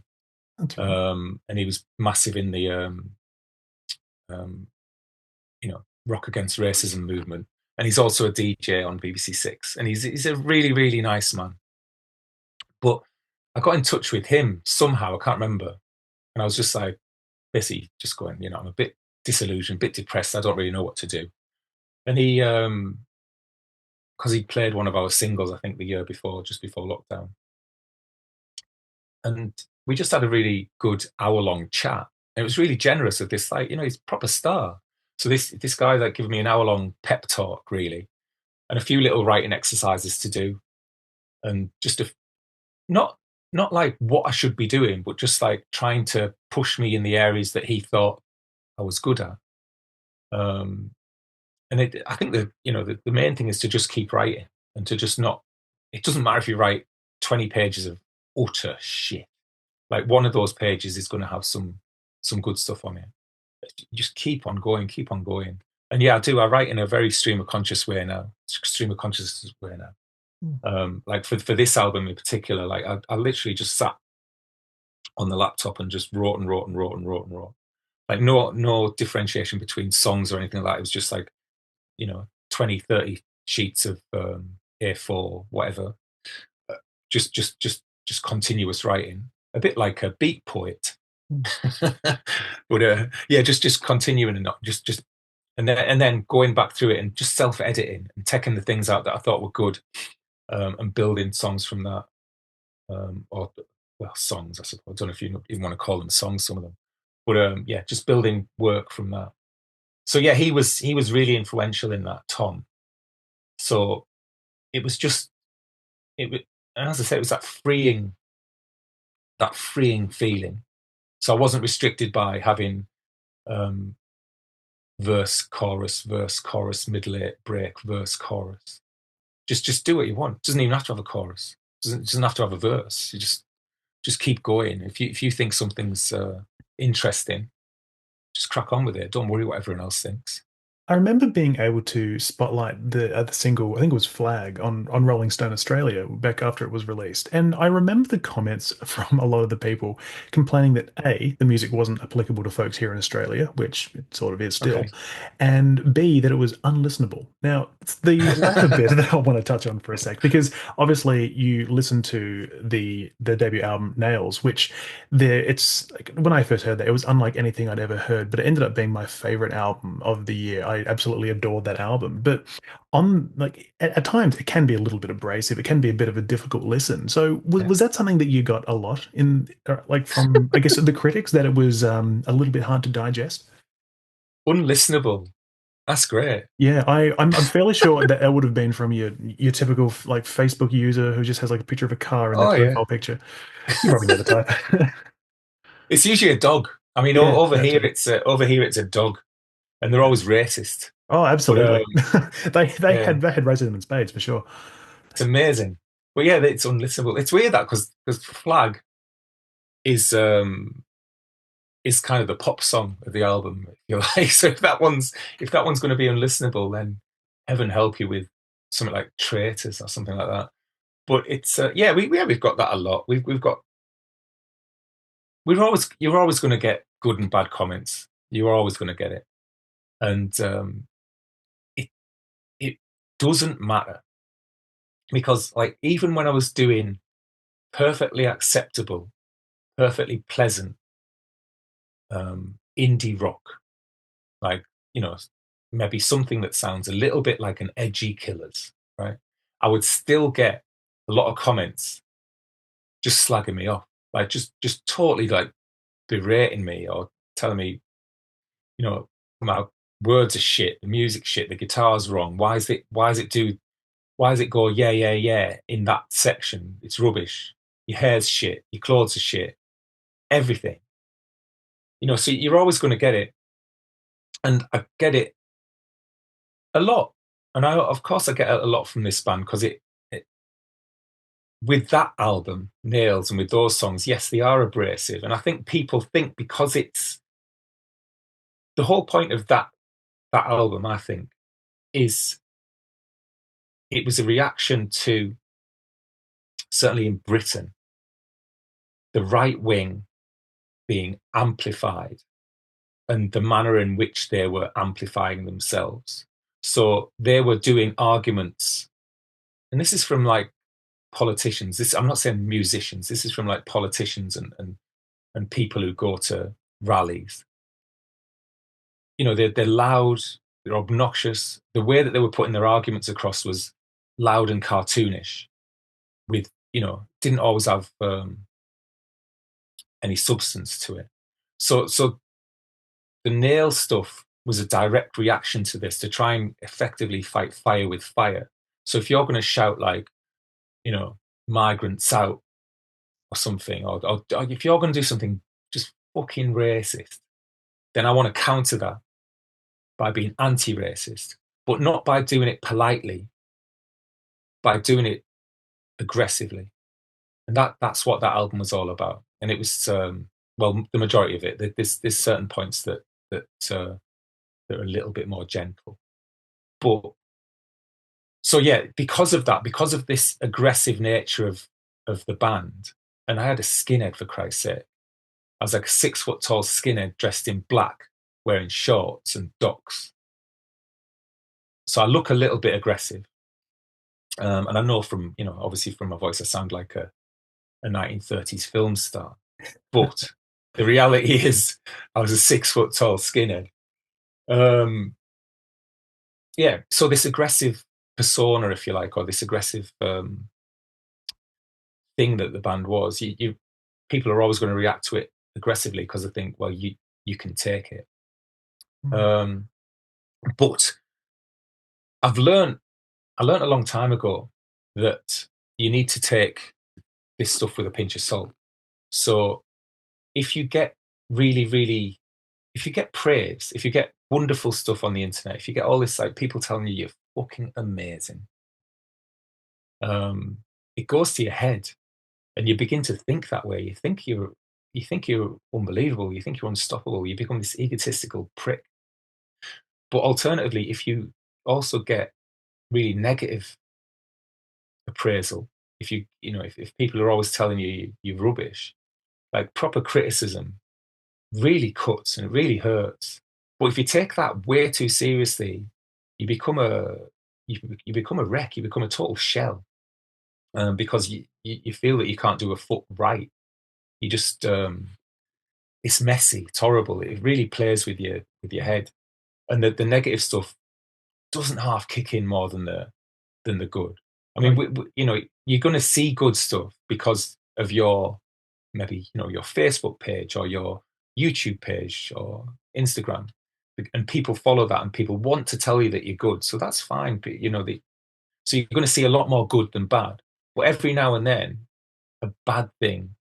that's right. And he was massive in the um, Rock Against Racism movement. And he's also a DJ on BBC Six. And he's a really, really nice man. But I got in touch with him somehow, I can't remember. And I was just like, basically just going, I'm a bit disillusioned, a bit depressed. I don't really know what to do. And he, because he played one of our singles, I think the year before, just before lockdown. And we just had a really good hour-long chat. And it was really generous of this, like, he's a proper star. So this guy like giving me an hour long pep talk really, and a few little writing exercises to do, and just not not like what I should be doing, but just like trying to push me in the areas that he thought I was good at. Um, and I think that the main thing is to just keep writing and to just not. It doesn't matter if you write 20 pages of utter shit. Like one of those pages is going to have some good stuff on it. Just keep on going, keep on going. And yeah, I do. I write in a very stream of conscious way now. Stream of consciousness way now. Like for this album in particular, like I literally just sat on the laptop and just wrote and wrote and wrote and wrote and wrote. Like no differentiation between songs or anything like that. It was just like 20, 30 sheets of A4, whatever. Uh, just continuous writing, a bit like a beat poet. But yeah, just continuing and not just and then going back through it and just self-editing and taking the things out that I thought were good, and building songs from that, or well, songs, I suppose. I don't know if you even want to call them songs, some of them, but yeah, just building work from that. So yeah, he was really influential in that, Tom. So it was just it was, and as I say, it was that freeing feeling. So I wasn't restricted by having um, verse, chorus, middle eight, break, verse, chorus. Just do what you want. It doesn't even have to have a chorus. It doesn't have to have a verse. You just keep going. If you think something's interesting, just crack on with it. Don't worry what everyone else thinks. I remember being able to spotlight the single, I think it was Flag, on Rolling Stone Australia back after it was released. And I remember the comments from a lot of the people complaining that A, the music wasn't applicable to folks here in Australia, which it sort of is still, Okay. and B, that it was unlistenable. Now, it's the latter bit that I want to touch on for a sec, because obviously you listen to the debut album Nails, which it's like when I first heard that, it was unlike anything I'd ever heard, but it ended up being my favorite album of the year. I absolutely adored that album. But on like at times it can be a little bit abrasive. It can be a bit of a difficult listen. So was, Yeah. was that something that you got a lot in like from I guess the critics, that it was a little bit hard to digest? Unlistenable. That's great. Yeah, I'm fairly sure that it would have been from your typical like Facebook user who just has like a picture of a car in their Oh yeah. profile picture. You probably know the type. It's usually a dog. I mean, Yeah, over that here too. it's a dog, and they're always racist. Oh, But absolutely. They yeah, had racism in spades for sure. it's amazing. But yeah, it's unlistenable. It's weird that because Flag is is kind of the pop song of the album, if you like. So if that one's going to be unlistenable, then heaven help you with something like Traitors or something like that. But it's yeah, we've got that a lot. We've got you're always going to get good and bad comments. You're always going to get it, and it it doesn't matter because like even when I was doing perfectly acceptable, perfectly pleasant indie rock, like maybe something that sounds a little bit like an edgy Killers, right? I would still get a lot of comments just slagging me off, like just totally like berating me or telling me, my words are shit, the music's shit, the guitar's wrong. Why does it go yeah yeah yeah in that section? It's rubbish. Your hair's shit. Your clothes are shit. Everything. So you're always going to get it, and I get it a lot. And of course, I get a lot from this band because it with that album, Nails, and with those songs, yes, they are abrasive. And I think people think because it's the whole point of that album, I think, is it was a reaction to, certainly in Britain, the right wing being amplified and the manner in which they were amplifying themselves. So they were doing arguments, and this is from like politicians. I'm not saying musicians. This is from like politicians and people who go to rallies. They're loud, they're obnoxious. The way that they were putting their arguments across was loud and cartoonish. With didn't always have any substance to it. So the nail stuff was a direct reaction to this to try and effectively fight fire with fire. So if you're going to shout like, you know, migrants out or something, or if you're going to do something just fucking racist, then I want to counter that by being anti-racist, but not by doing it politely, by doing it aggressively. And that's what that album was all about. And it was, well, the majority of it. There's certain points that are a little bit more gentle. But so yeah, because of that, because of this aggressive nature of the band, and I had a skinhead for Christ's sake. I was like a 6 foot tall skinhead dressed in black, wearing shorts and ducks. So I look a little bit aggressive. And I know from, obviously from my voice, I sound like a 1930s film star. But the reality is I was a 6 foot tall skinhead. Yeah, so this aggressive persona, if you like, or this aggressive thing that the band was, people are always going to react to it aggressively because they think, well, you can take it. But I learned a long time ago that you need to take this stuff with a pinch of salt. So if you get if you get praise, if you get wonderful stuff on the internet, if you get all this like people telling you you're fucking amazing, it goes to your head, and you begin to think that way. You think you're unbelievable. You think you're unstoppable. You become this egotistical prick. But alternatively, if you also get really negative appraisal, if people are always telling you you're rubbish, like proper criticism really cuts and it really hurts. But if you take that way too seriously, you become a you become a wreck. You become a total shell, because you feel that you can't do a foot right. You just it's messy, it's horrible. It really plays with your head, and the negative stuff doesn't half kick in more than the good. I mean, you're going to see good stuff because of your maybe your Facebook page or your YouTube page or Instagram, and people follow that and people want to tell you that you're good, so that's fine. But so you're going to see a lot more good than bad. But every now and then, a bad thing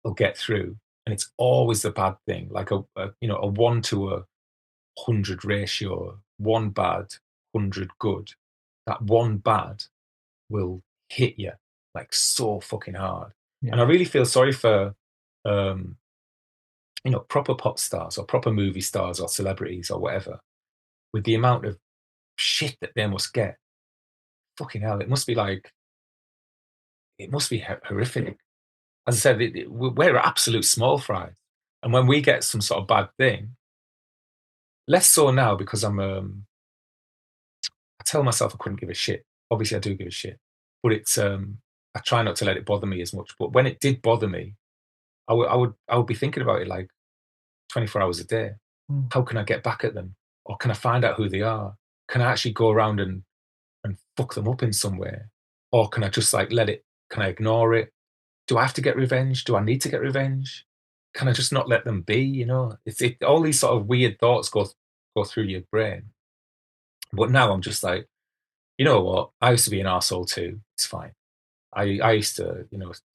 will get through, and it's always the bad thing, like a 1 to 100 ratio, one bad, 100 good. That one bad will hit you like so fucking hard. Yeah. And I really feel sorry for proper pop stars or proper movie stars or celebrities or whatever, with the amount of shit that they must get. Fucking hell, it must be horrific. As I said, we're absolute small fries, and when we get some sort of bad thing, less so now because I tell myself I couldn't give a shit. Obviously, I do give a shit, but it's I try not to let it bother me as much. But when it did bother me, I would be thinking about it like 24 hours a day. How can I get back at them, or can I find out who they are? Can I actually go around and fuck them up in some way, or can I just like let it? Can I ignore it? Do I have to get revenge? Do I need to get revenge? Can I just not let them be? It's all these sort of weird thoughts go through your brain. But now I'm just like, you know what? I used to be an arsehole too. It's fine. I used to,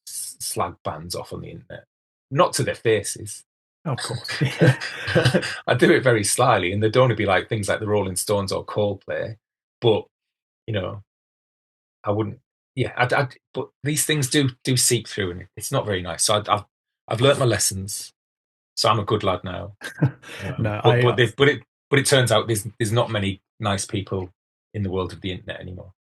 slag bands off on the internet, not to their faces. Of course. I do it very slyly, and they don't want to be like things like the Rolling Stones or Coldplay. But I wouldn't. Yeah, but these things do seep through, and it's not very nice. So I've learnt my lessons. So I'm a good lad now. No, but it turns out there's not many nice people in the world of the internet anymore.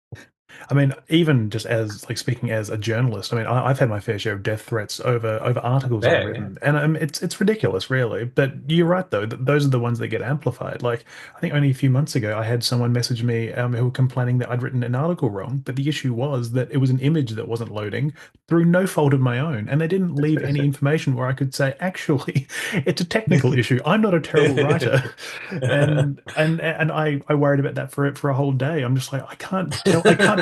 I mean, even just as like speaking as a journalist, I mean, I've had my fair share of death threats over articles I've written, and it's ridiculous, really. But you're right, though. Those are the ones that get amplified. Like, I think only a few months ago, I had someone message me who were complaining that I'd written an article wrong, but the issue was that it was an image that wasn't loading through no fault of my own, and they didn't leave any information where I could say, actually, it's a technical issue. I'm not a terrible writer, and I worried about that for a whole day. I'm just like, I can't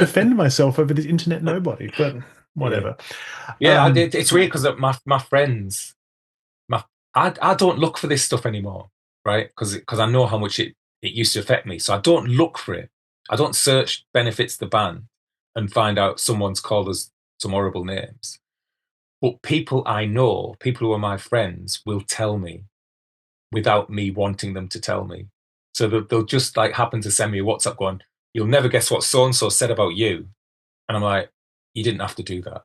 defend myself over this internet nobody, but whatever. Yeah, it's weird because my friends, I don't look for this stuff anymore, right? Because I know how much it it used to affect me. So I don't look for it. I don't search benefits the band and find out someone's called us some horrible names. But people I know, people who are my friends, will tell me without me wanting them to tell me. So they'll just like happen to send me a WhatsApp going, "You'll never guess what so and so said about you." And I'm like, "You didn't have to do Yeah.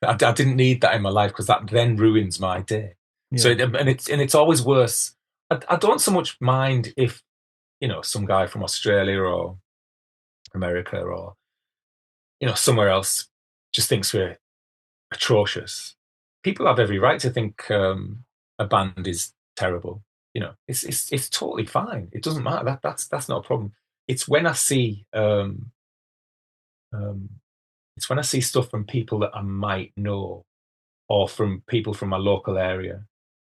that. I didn't need that in my life because that then ruins my day." So Yeah. it's always worse. I don't so much mind if some guy from Australia or America or somewhere else just thinks we're atrocious. People have every right to think a band is terrible. It's totally fine. It doesn't matter. That's not a problem. It's when I see um, it's when I see stuff from people that I might know or from people from my local area.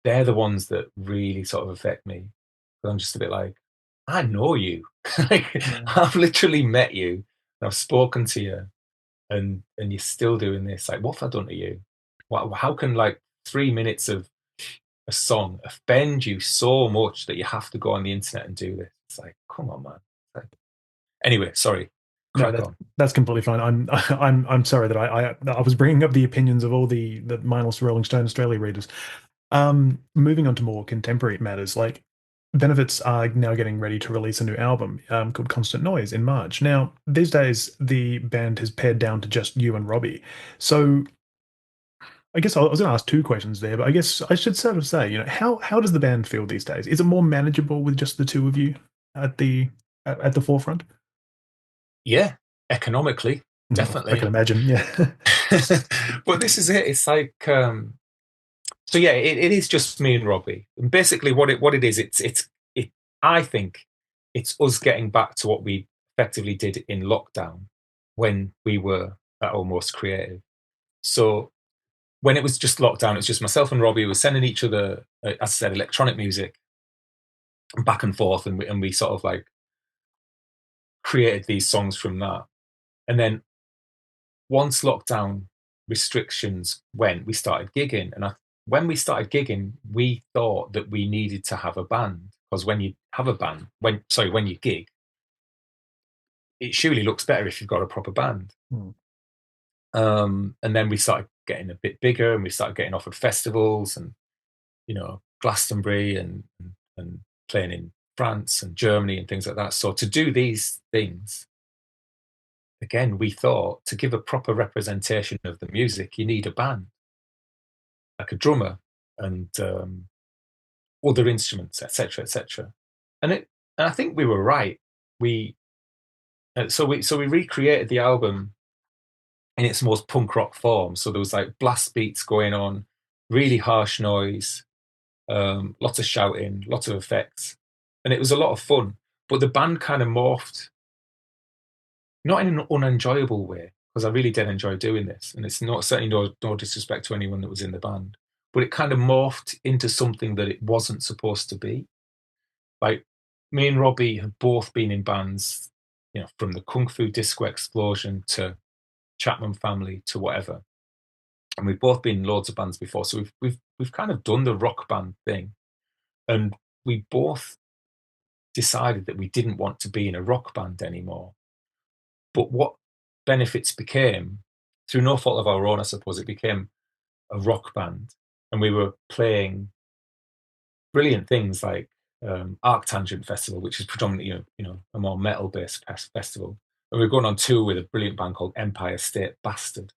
They're the ones that really sort of affect me. But I'm just a bit like, I know you. Like, Yeah. I've literally met you. And I've spoken to you, and you're still doing this. Like, what have I done to you? How can like 3 minutes of a song offend you so much that you have to go on the internet and do this? It's like, come on, man. Like, anyway, sorry, No, crack on. that's completely fine. I'm sorry that I was bringing up the opinions of all the mindless Rolling Stone Australia readers. Moving on to more contemporary matters, like Benefits are now getting ready to release a new album called Constant Noise in March. Now, these days, the band has pared down to just you and Robbie. So I guess I was going to ask two questions there, but I guess I should sort of say, how does the band feel these days? Is it more manageable with just the two of you at the forefront? Yeah, economically, I definitely. can imagine. Yeah. But this is it. It's like so yeah, it is just me and Robbie. And basically what it is, it I think it's us getting back to what we effectively did in lockdown when we were at our most creative. So when it was just lockdown, it's just myself and Robbie were sending each other, as I said, electronic music back and forth, and we sort of like created these songs from that. And then once lockdown restrictions went, we started gigging. And when we started gigging, we thought that we needed to have a band because when you have a band, when you gig, it surely looks better if you've got a proper band. Hmm. And then we started getting a bit bigger, and we started getting offered festivals and Glastonbury and playing in France and Germany and things like that. So to do these things, again, we thought to give a proper representation of the music, you need a band, like a drummer and other instruments, etc., etc. And I think we were right. We so we recreated the album in its most punk rock form. So there was like blast beats going on, really harsh noise, lots of shouting, lots of effects, and it was a lot of fun. But the band kind of morphed, not in an unenjoyable way, because I really did enjoy doing this, and it's not certainly no disrespect to anyone that was in the band, but it kind of morphed into something that it wasn't supposed to be. Like me and Robbie have both been in bands, from the Kung Fu Disco Explosion to Chapman Family to whatever, and we've both been in loads of bands before, so we've kind of done the rock band thing, and we both decided that we didn't want to be in a rock band anymore. But what Benefits became, through no fault of our own, I suppose, it became a rock band, and we were playing brilliant things like Arctangent Festival, which is predominantly a more metal based festival, and we were going on tour with a brilliant band called Empire State Bastard,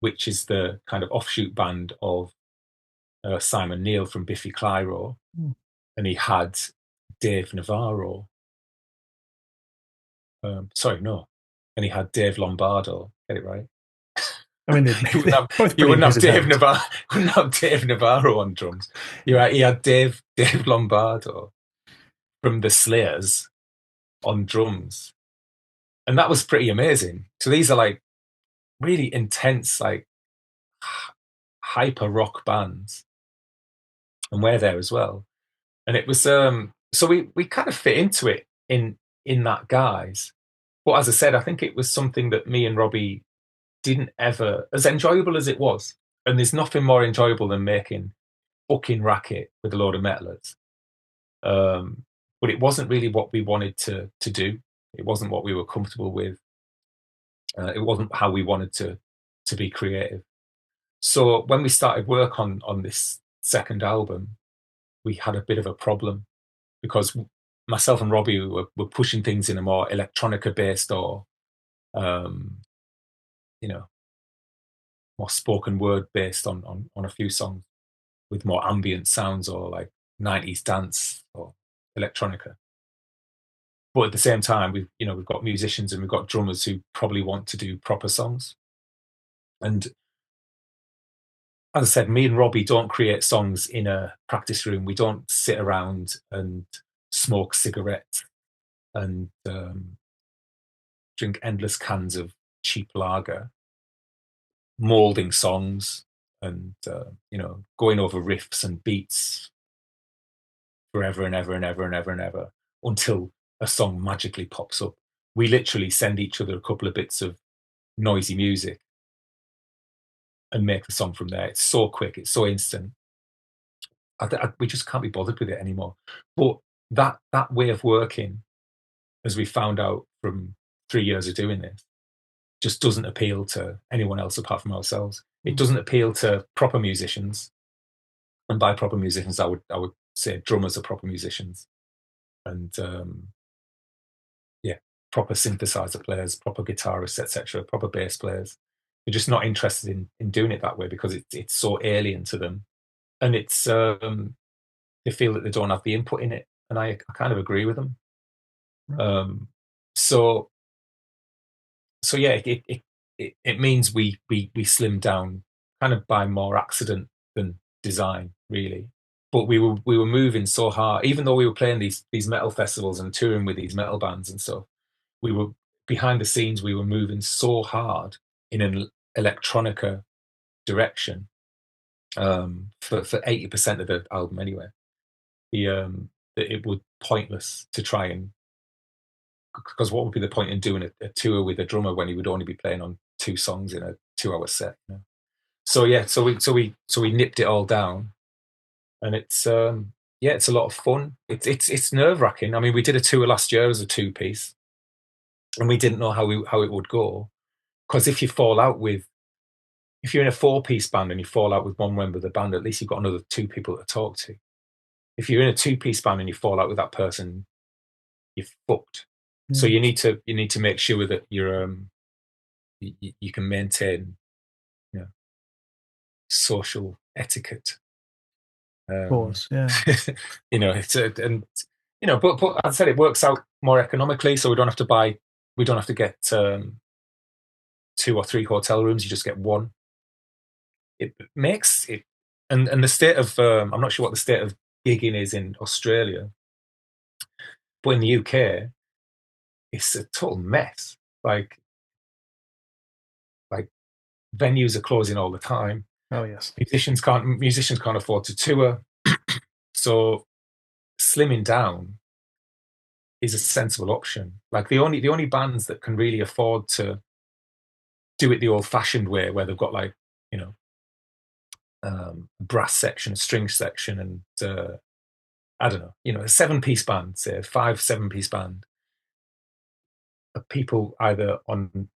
which is the kind of offshoot band of Simon Neil from Biffy Clyro, Hmm. and he had Dave Navarro. Sorry, no, and he had Dave Lombardo. Get it right. I mean, You wouldn't they're have both you pretty wouldn't have impressive Dave names. Navarro. Wouldn't have Dave Navarro on drums. You're right. He had Dave Lombardo from the Slayers on drums, and that was pretty amazing. So these are like really intense, like hyper rock bands, and we're there as well. And it was so we kind of fit into it in that guise. But as I said, I think it was something that me and Robbie didn't ever, as enjoyable as it was. And there's nothing more enjoyable than making fucking racket with a load of metalers. Um, but it wasn't really what we wanted to do. It wasn't what we were comfortable with. It wasn't how we wanted to be creative. So when we started work on this second album, we had a bit of a problem because myself and Robbie were pushing things in a more electronica based or um, you know, more spoken word based on a few songs with more ambient sounds or like 90s dance or electronica. But at the same time, we've got musicians and we've got drummers who probably want to do proper songs. And as I said, me and Robbie don't create songs in a practice room. We don't sit around and smoke cigarettes and drink endless cans of cheap lager, molding songs and going over riffs and beats forever and ever and ever and ever and ever until a song magically pops up. We literally send each other a couple of bits of noisy music and make the song from there. It's so quick, it's so instant. We just can't be bothered with it anymore. But that way of working, as we found out from 3 years of doing this, just doesn't appeal to anyone else apart from ourselves. It doesn't appeal to proper musicians, and by proper musicians, I would say drummers are proper musicians, and yeah, proper synthesizer players, proper guitarists, etc., proper bass players. They're just not interested in doing it that way because it's so alien to them, and it's they feel that they don't have the input in it, and I kind of agree with them. Um, so yeah, it means we slim down kind of by more accident than design, really. But we were moving so hard, even though we were playing these metal festivals and touring with these metal bands and stuff. We were behind the scenes. We were moving so hard in an electronica direction for 80% of the album anyway. That it would pointless to try and because what would be the point in doing a tour with a drummer when he would only be playing on 2 songs in a 2-hour set? So yeah, so we nipped it all down, and it's yeah, it's a lot of fun. It's nerve wracking. I mean, we did a tour last year as a 2-piece, and we didn't know how it would go because if you're in a 4-piece band and you fall out with one member of the band, at least you've got another 2 people to talk to. If you're in a 2-piece band and you fall out with that person, you're fucked. So you need to make sure that you can maintain, social etiquette. Of course, yeah. But as I said, it works out more economically, so we don't have to get 2 or 3 hotel rooms. You just get one. It makes it, and the state of I'm not sure what the state of gigging is in Australia, but in the UK, it's a total mess. Like venues are closing all the time. Oh yes. Musicians can't afford to tour. So slimming down is a sensible option. Like the only bands that can really afford to do it the old fashioned way, where they've got like, brass section, a string section, and I don't know, a 7-piece band, say a 5-7-piece band, of people either on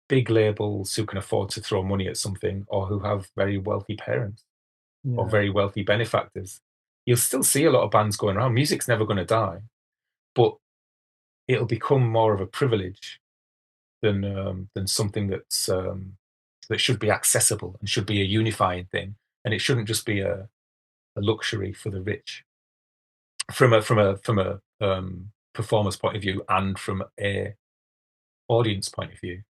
big labels who can afford to throw money at something or who have very wealthy parents or very wealthy benefactors. You'll still see a lot of bands going around. Music's never going to die, but it'll become more of a privilege than something that should be accessible and should be a unifying thing, and it shouldn't just be a luxury for the rich. From a performer's point of view and from a audience point of view,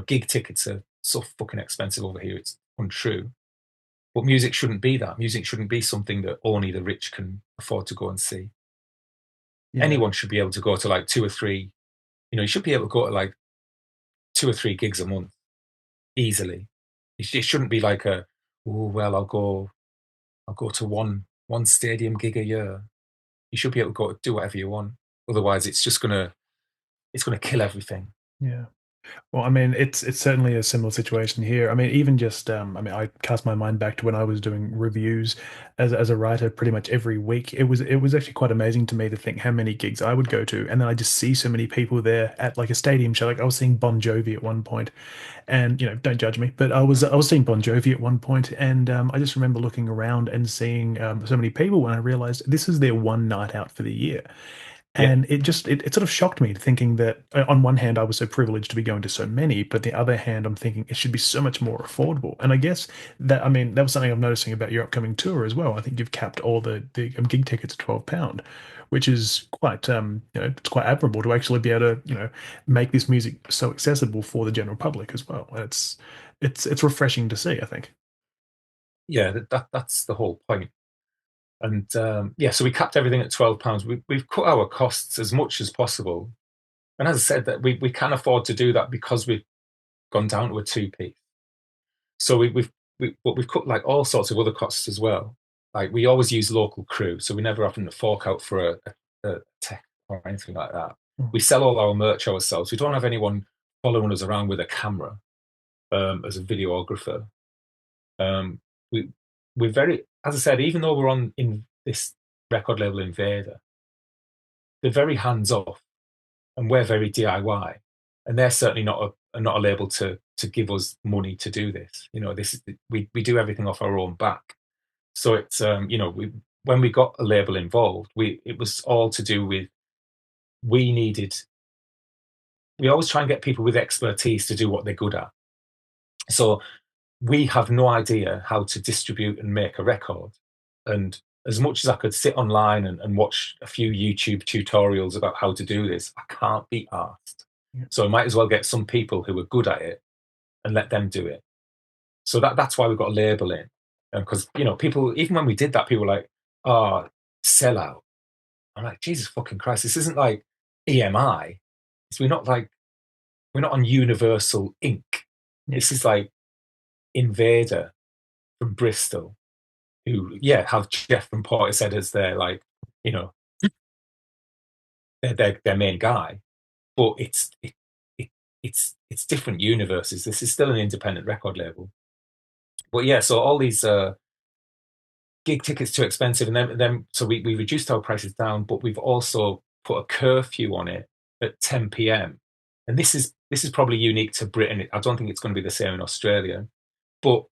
gig tickets are so fucking expensive over here. It's untrue. But music shouldn't be that. Music shouldn't be something that only the rich can afford to go and see. Yeah. Anyone should be able to go to like 2 or 3. You should be able to go to like 2 or 3 gigs a month easily. It shouldn't be like I'll go to one stadium gig a year. You should be able to go do whatever you want. Otherwise, it's gonna kill everything. Yeah. Well, I mean, it's certainly a similar situation here. I mean, even just I mean, I cast my mind back to when I was doing reviews as a writer pretty much every week. It was actually quite amazing to me to think how many gigs I would go to, and then I just see so many people there at like a stadium show. Like I was seeing Bon Jovi at one point, and don't judge me, but I was seeing Bon Jovi at one point, and I just remember looking around and seeing so many people, and I realized this is their one night out for the year. Yeah, And it sort of shocked me thinking that on one hand I was so privileged to be going to so many, but the other hand I'm thinking it should be so much more affordable. And I guess that I mean that was something I'm noticing about your upcoming tour as well. I think you've capped all the gig tickets at £12, which is quite it's quite admirable to actually be able to make this music so accessible for the general public as well. And it's refreshing to see, I think. yeah, that's the whole point. And yeah, so we capped everything at £12. We've cut our costs as much as possible. And as I said, that we can afford to do that because we've gone down to a two-piece. So but we've cut like all sorts of other costs as well. Like we always use local crew, so we never having to fork out for a tech or anything like that. Mm. We sell all our merch ourselves. We don't have anyone following us around with a camera as a videographer. Um, we we're very, as I said, even though we're on in this record label Invader, they're very hands off, and we're very DIY, and they're certainly not a label to give us money to do this. We do everything off our own back. So it's we when we got a label involved, we it was all to do with we needed we always try and get people with expertise to do what they're good at. So we have no idea how to distribute and make a record. And as much as I could sit online and watch a few YouTube tutorials about how to do this, I can't be asked. Yeah. So I might as well get some people who are good at it and let them do it. So that's why we've got a label in. Because, people, even when we did that, people were like, oh, sellout. I'm like, Jesus fucking Christ, this isn't like EMI. We're not like, we're not on Universal Inc. Yeah. This is like Invader from Bristol, who, yeah, have Jeff from Portishead as their, like, you know, their main guy. But it's different universes. This is still an independent record label. But yeah, so all these gig tickets too expensive, and then so we reduced our prices down, but we've also put a curfew on it at 10 p.m. And this is probably unique to Britain. I don't think it's going to be the same in Australia. But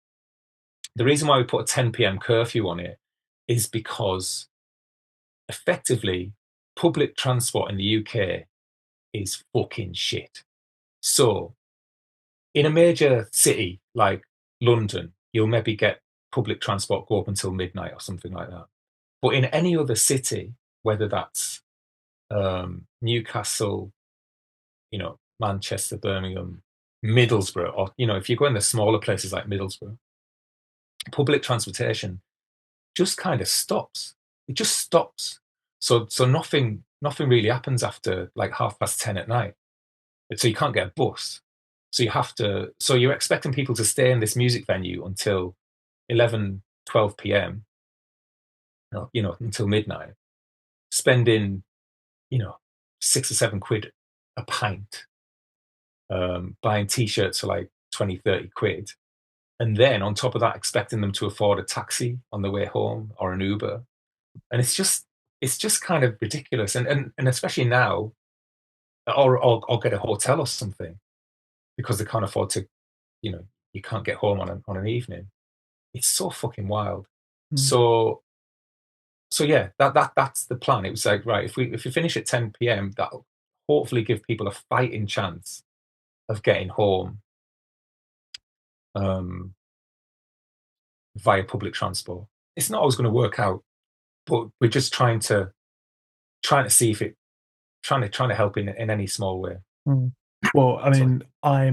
the reason why we put a 10 p.m. curfew on it is because effectively public transport in the UK is fucking shit. So in a major city like London, you'll maybe get public transport go up until midnight or something like that. But in any other city, whether that's Newcastle, Manchester, Birmingham, Middlesbrough, or if you go in the smaller places like Middlesbrough, public transportation just kind of stops. It just stops. So nothing really happens after like 10:30 at night. So you can't get a bus. So you're expecting people to stay in this music venue until 11, 12 p.m., until midnight, spending, you know, 6 or 7 quid a pint, buying t-shirts for like 20, 30 quid. And then on top of that, expecting them to afford a taxi on the way home or an Uber. And it's just kind of ridiculous. And especially now, or get a hotel or something because they can't afford to, you know, you can't get home on an evening. It's so fucking wild. Mm. So yeah, that's the plan. It was like, right, if we finish at 10 p.m., that'll hopefully give people a fighting chance of getting home um, via public transport. It's not always going to work out, but we're just trying to see if it trying to help in any small way. Mm. Well, I So mean, I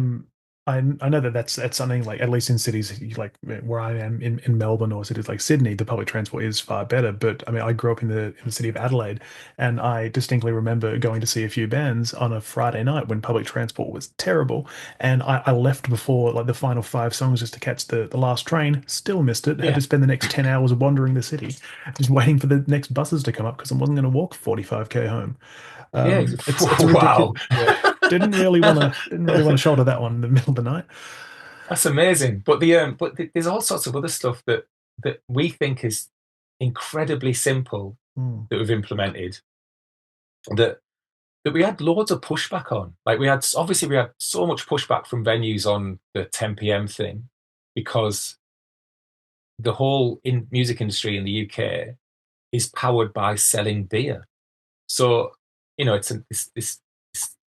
know that that's something like at least in cities like where I am in Melbourne or cities like Sydney, the public transport is far better. But I mean, I grew up in the city of Adelaide, and I distinctly remember going to see a few bands on a Friday night when public transport was terrible, and I left before like the final five songs just to catch the last train. Still missed it. Had yeah, to spend the next 10 hours wandering the city, just waiting for the next buses to come up because I wasn't going to walk 45k home. yeah. It's a Wow. ridiculous, yeah, didn't really want to shoulder that one in the middle of the night. That's amazing. But there's all sorts of other stuff that we think is incredibly simple Mm. that we've implemented that that we had loads of pushback on. Like we had so much pushback from venues on the 10 p.m. thing because the whole music industry in the UK is powered by selling beer. So, it's this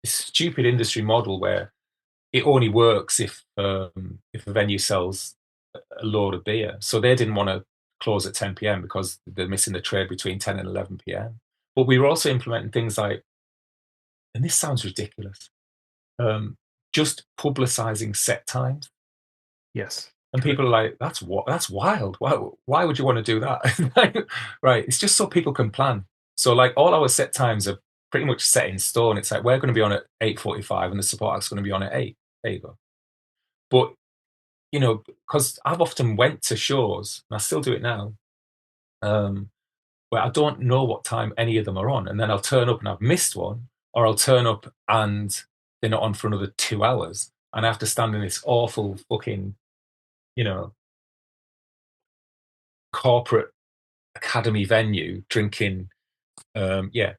stupid industry model where it only works if a venue sells a load of beer. So they didn't want to close at 10 p.m. because they're missing the trade between 10 and 11 p.m. But we were also implementing things like, and this sounds ridiculous, just publicizing set times. Yes. And True. people are like, that's wild. Why would you want to do that? Right. It's just so people can plan. So like all our set times are pretty much set in stone. It's like we're going to be on at 8:45 and the support act's going to be on at 8. There you go. But because I've often went to shows, and I still do it now, where I don't know what time any of them are on. And then I'll turn up and I've missed one, or I'll turn up and they're not on for another 2 hours. And I have to stand in this awful fucking, you know, corporate academy venue drinking, £6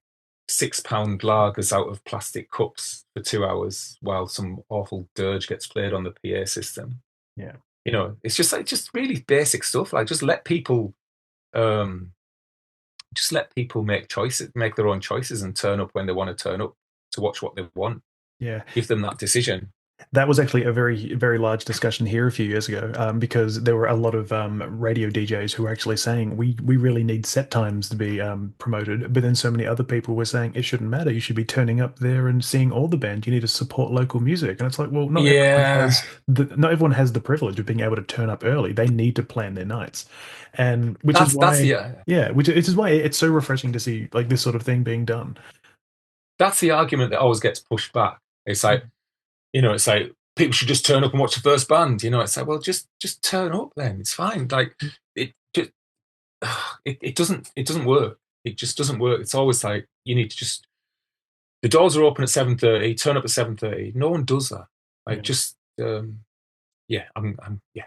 lagers out of plastic cups for 2 hours while some awful dirge gets played on the PA system. Yeah. It's just really basic stuff. Like um, just let people make choices, make their own choices, and turn up when they want to turn up to watch what they want. Yeah. Give them that decision. That was actually a very, very large discussion here a few years ago, because there were a lot of radio DJs who were actually saying we really need set times to be promoted. But then so many other people were saying it shouldn't matter. You should be turning up there and seeing all the band. You need to support local music. And it's like, well, Yeah, not everyone has the privilege of being able to turn up early. They need to plan their nights, and which is that's why, the yeah, which is why it's so refreshing to see like this sort of thing being done. that's the argument that always gets pushed back. It's like it's like people should just turn up and watch the first band. It's like, well, just turn up then. It's fine. Like it just it doesn't work. It just doesn't work. It's always like you need to just the doors are open at 7:30. Turn up at 7:30. No one does that. Like Yeah. just yeah. I'm yeah.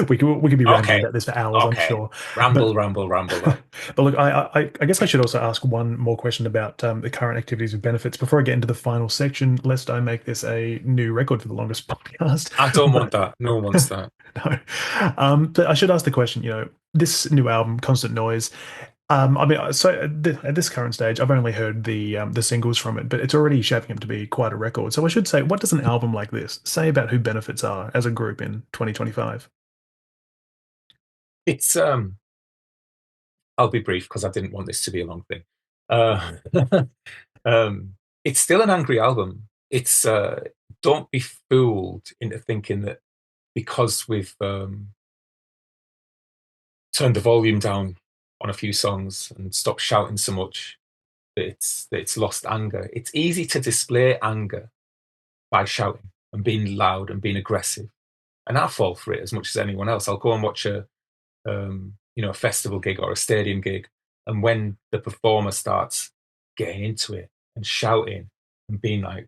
We could be rambling Okay. about this for hours, I'm Okay. sure. Ramble, But ramble, ramble on. but look, I guess I should also ask one more question about the current activities with benefits before I get into the final section, lest I make this a new record for the longest podcast. I don't want But that. No one wants that. no, but I should ask the question. This new album, Constant Noise. I mean, so at this current stage, I've only heard the singles from it, but it's already shaping up to be quite a record. So I should say, what does an album like this say about who benefits are as a group in 2025? It's I'll be brief because I didn't want this to be a long thing. Uh, it's still an angry album. It's don't be fooled into thinking that because we've turned the volume down on a few songs and stopped shouting so much that it's lost anger. It's easy to display anger by shouting and being loud and being aggressive, and I fall for it as much as anyone else. I'll go and watch a festival gig or a stadium gig, and when the performer starts getting into it and shouting and being like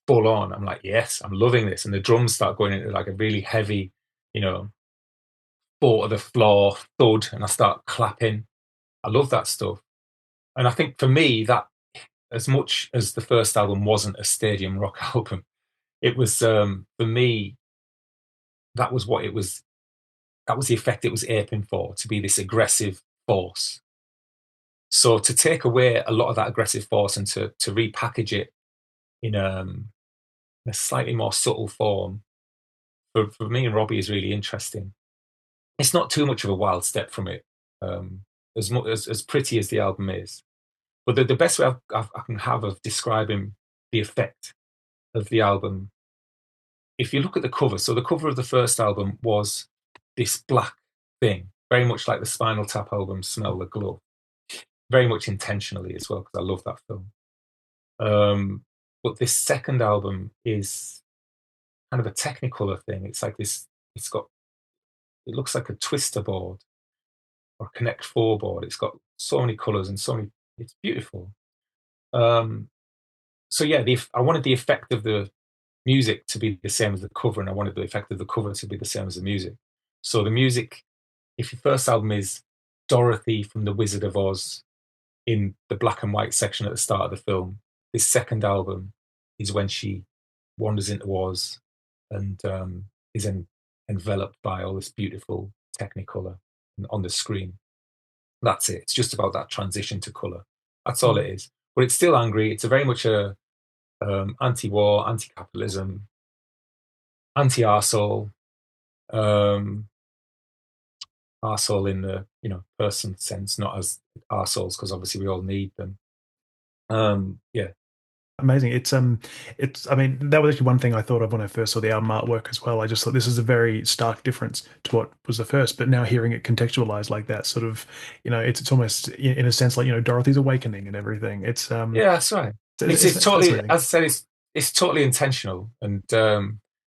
full on, I'm like, yes, I'm loving this. And the drums start going into like a really heavy, you know, four to the floor thud, and I start clapping. I love that stuff. And I think for me, that as much as the first album wasn't a stadium rock album, it was for me, that was what it was. That was the effect it was aiming for, to be this aggressive force. So to take away a lot of that aggressive force and to repackage it in a slightly more subtle form for me and Robbie is really interesting. It's not too much of a wild step from it, as much as pretty as the album is. But the best way I can have of describing the effect of the album, if you look at the cover, so the cover of the first album was this black thing, very much like the Spinal Tap album Smell the Glove, very much intentionally as well, because I love that film. But this second album is kind of a technicolor thing. It's like this, it looks like a twister board or a Connect 4 board. It's got so many colors and it's beautiful. Um, so yeah, I wanted the effect of the music to be the same as the cover, and I wanted the effect of the cover to be the same as the music. So the music, if your first album is Dorothy from The Wizard of Oz in the black and white section at the start of the film, this second album is when she wanders into Oz and is enveloped by all this beautiful Technicolor on the screen. That's it. It's just about that transition to color. That's all it is. But it's still angry. It's a very much a anti-war, anti-capitalism, anti-arsehole, um, arsehole in the person sense, not as arseholes, because obviously we all need them. Yeah. Amazing. It's. I mean, that was actually one thing I thought of when I first saw the album artwork as well. I just thought this is a very stark difference to what was the first. But now hearing it contextualized like that, sort of, it's almost in a sense like Dorothy's awakening and everything. Yeah, that's right. It's it's totally, fascinating. as I said, it's totally intentional, and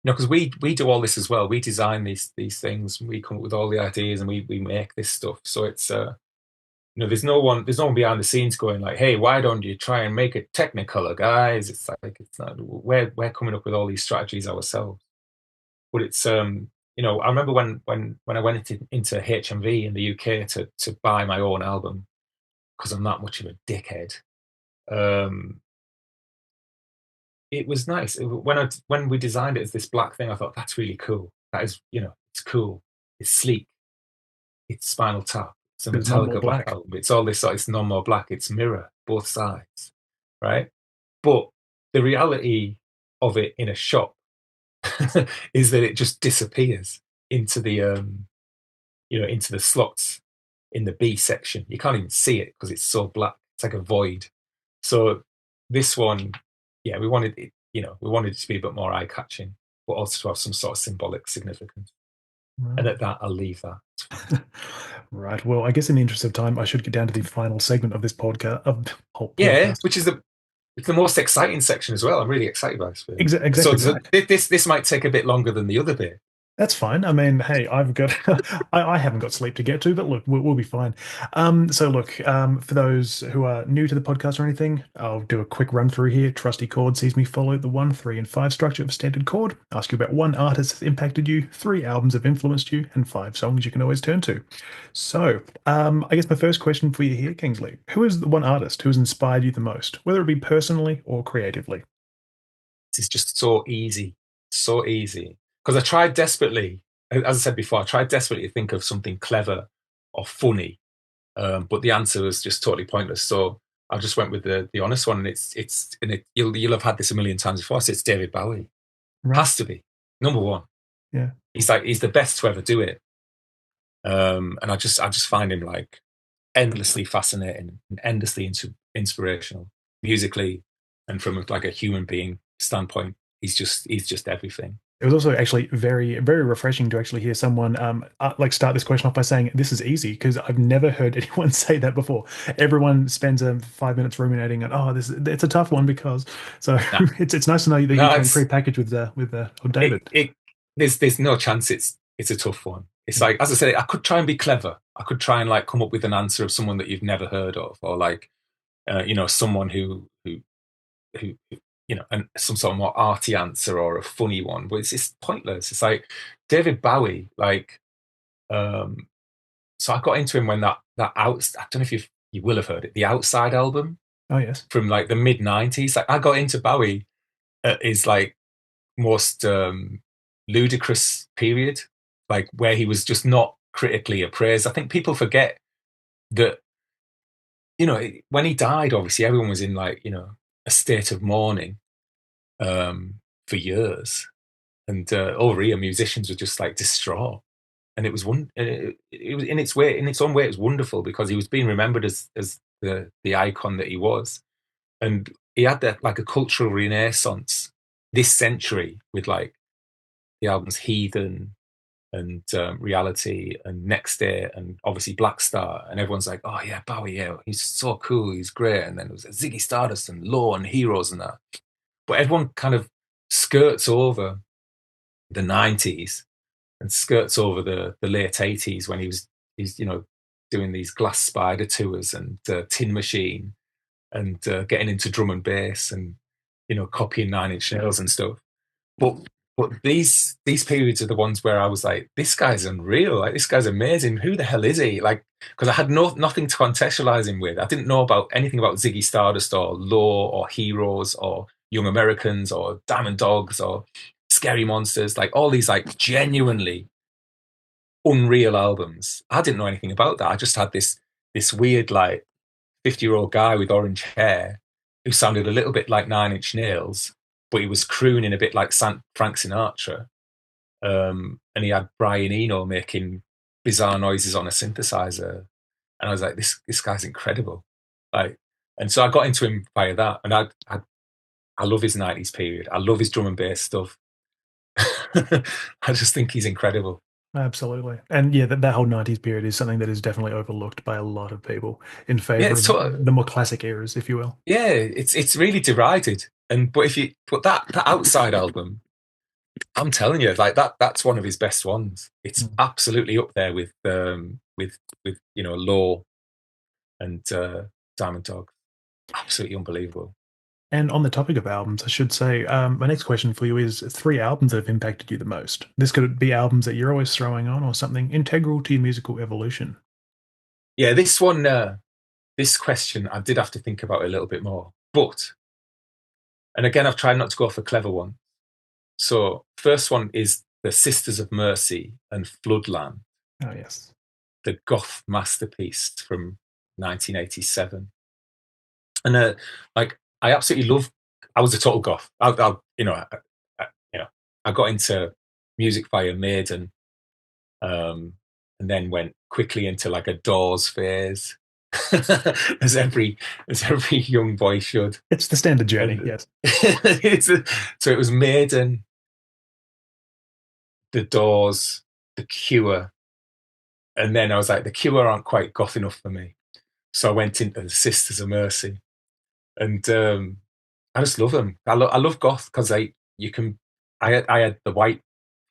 because we do all this as well. We design these things. We come up with all the ideas, and we make this stuff. So it's there's no one behind the scenes going like, hey, why don't you try and make it Technicolor, guys? It's not, we're coming up with all these strategies ourselves. But it's I remember when I went into HMV in the UK to buy my own album, because I'm that much of a dickhead. It was nice when we designed it as this black thing. I thought that's really cool. That is, it's cool. It's sleek. It's Spinal Tap. It's a There's none more Metallica Black black. Album. It's all this. It's non more black. It's mirror both sides, right? But the reality of it in a shop is that it just disappears into the into the slots in the B section. You can't even see it because it's so black. It's like a void. So this one, yeah, we wanted it. We wanted it to be a bit more eye catching, but also to have some sort of symbolic significance. And at that, I'll leave that. Right. Well, I guess in the interest of time, I should get down to the final segment of this podcast. Yeah, Podcast. which is it's the most exciting section as well. I'm really excited about this. Exactly So right. this might take a bit longer than the other bit. That's fine. I mean, hey, I've got, I haven't got sleep to get to, but look, we'll be fine. So look, for those who are new to the podcast or anything, I'll do a quick run through here. Trusty chord sees me follow the 1, 3, and 5 structure of standard chord. Ask you about one artist that's impacted you, 3 albums have influenced you, and 5 songs you can always turn to. So, I guess my first question for you here, Kingsley, who is the one artist who has inspired you the most, whether it be personally or creatively? This is just so easy. Because I tried desperately, as I said before, I tried desperately to think of something clever or funny, but the answer was just totally pointless. So I just went with the honest one, and you'll have had this a million times before. So it's David Bowie. Right. Has to be number one. Yeah. He's the best to ever do it. And I just find him like endlessly fascinating and endlessly inspirational musically, and from like a human being standpoint, he's just everything. It was also actually very, very refreshing to actually hear someone like start this question off by saying, "This is easy," because I've never heard anyone say that before. Everyone spends 5 minutes ruminating on, "Oh, it's a tough one," because so Nah, it's nice to know that you no, came pre-packaged with it, David. it there's no chance it's a tough one. It's like, as I said, I could try and be clever. I could try and like come up with an answer of someone that you've never heard of, or like someone who and some sort of more arty answer or a funny one, but it's pointless. It's like David Bowie, like so I got into him when that out. I don't know if you will have heard it, the Outside album Oh yes. from like the mid-90s. Like I got into Bowie at his like most ludicrous period, like where he was just not critically appraised. I think people forget that when he died, obviously everyone was in like a state of mourning for years, and over here musicians were just like distraught, and it was it was in its own way, it was wonderful because he was being remembered as the icon that he was, and he had that like a cultural renaissance this century with like the albums Heathen and Reality and Next Day and obviously Black Star, and everyone's like, oh yeah, Bowie, yeah, he's so cool, he's great. And then it was Ziggy Stardust and Low and Heroes and that, but everyone kind of skirts over the 90s and skirts over the late 80s when he's doing these Glass Spider tours and Tin Machine and getting into drum and bass, and copying Nine Inch Nails and stuff. But these periods are the ones where I was like, this guy's unreal. Like this guy's amazing. Who the hell is he? Like, because I had nothing to contextualize him with. I didn't know about anything about Ziggy Stardust or Law or Heroes or Young Americans or Diamond Dogs or Scary Monsters. Like all these like genuinely unreal albums. I didn't know anything about that. I just had this weird like 50-year-old guy with orange hair who sounded a little bit like Nine Inch Nails, but he was crooning a bit like Frank Sinatra. And he had Brian Eno making bizarre noises on a synthesizer. And I was like, this guy's incredible. Like, and so I got into him via that. And I love his 90s period. I love his drum and bass stuff. I just think he's incredible. Absolutely. And yeah, that whole 90s period is something that is definitely overlooked by a lot of people in Yeah, favor it's of sort of, the more classic eras, if you will. yeah, it's really derided. But if you put that Outside album, I'm telling you, like that's one of his best ones. It's absolutely up there with Law and Diamond Dog. Absolutely unbelievable. And on the topic of albums, I should say, my next question for you is three albums that have impacted you the most. This could be albums that you're always throwing on or something integral to your musical evolution. Yeah, this one, this question, I did have to think about it a little bit more. And again, I've tried not to go for clever one. So, first one is the Sisters of Mercy and Floodland. Oh, yes. The goth masterpiece from 1987. And like, I absolutely love. I was a total goth. I got into music via Maiden, and then went quickly into like a Doors phase, as every young boy should. It's the standard journey, And yes. so it was Maiden, the Doors, the Cure, and then I was like, the Cure aren't quite goth enough for me, so I went into the Sisters of Mercy, and I just love them. I love goth because I had the white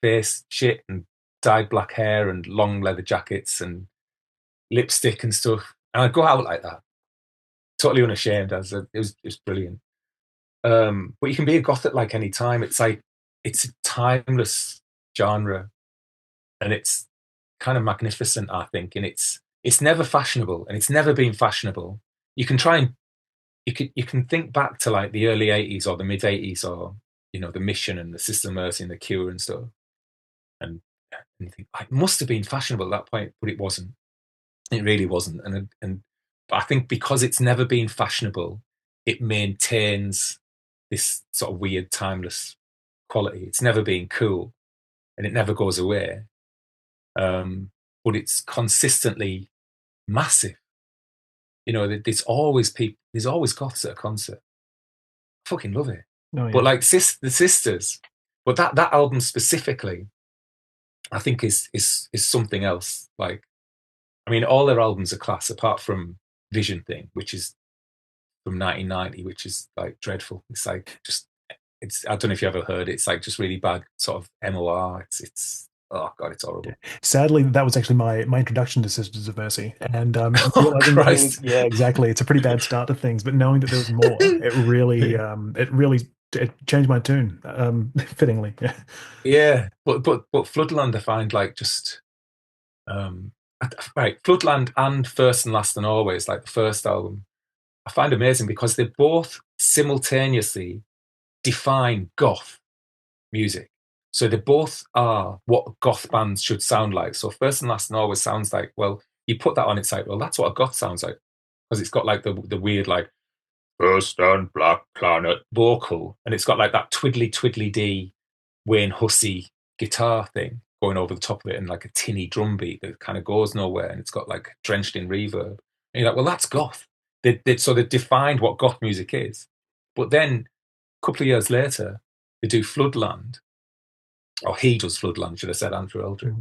face shit and dyed black hair and long leather jackets and lipstick and stuff, and I'd go out like that, totally unashamed. It was brilliant. But you can be a goth at like any time. It's like it's a timeless genre, and it's kind of magnificent, I think. And it's never fashionable, and it's never been fashionable. You can try and you can think back to like the early '80s or the mid '80s, or the Mission and the Sister Mercy and the Cure and stuff, and you think it must have been fashionable at that point, but it wasn't. It really wasn't. And but I think because it's never been fashionable, it maintains this sort of weird timeless quality. It's never been cool, and it never goes away. But it's consistently massive. There's always people. There's always goths at a concert. I fucking love it. Oh, yeah. But like the Sisters, but that album specifically, I think is something else. Like, I mean, all their albums are class, apart from Vision Thing, which is from 1990, which is like dreadful. It's like I don't know if you ever heard it. It's like just really bad sort of MOR. It's oh god, it's horrible. Sadly, that was actually my introduction to Sisters of Mercy, and Oh Christ. yeah, exactly. It's a pretty bad start to things, but knowing that there was more, it changed my tune, fittingly. Yeah. Yeah, but Floodland, I find like just right, Floodland and First and Last and Always, like the first album, I find amazing because they both simultaneously define goth music. So they both are what goth bands should sound like. So First and Last and Always sounds like, well, you put that on, it's like, well, that's what a goth sounds like, because it's got like the weird like First and Black Planet vocal, and it's got like that twiddly twiddly dee Wayne Hussey guitar thing going over the top of it, and like a tinny drum beat that kind of goes nowhere, and it's got like drenched in reverb. And you're like, well, that's goth. So they defined what goth music is. But then a couple of years later, they do Floodland, or he does Floodland, should have said, Andrew Eldritch.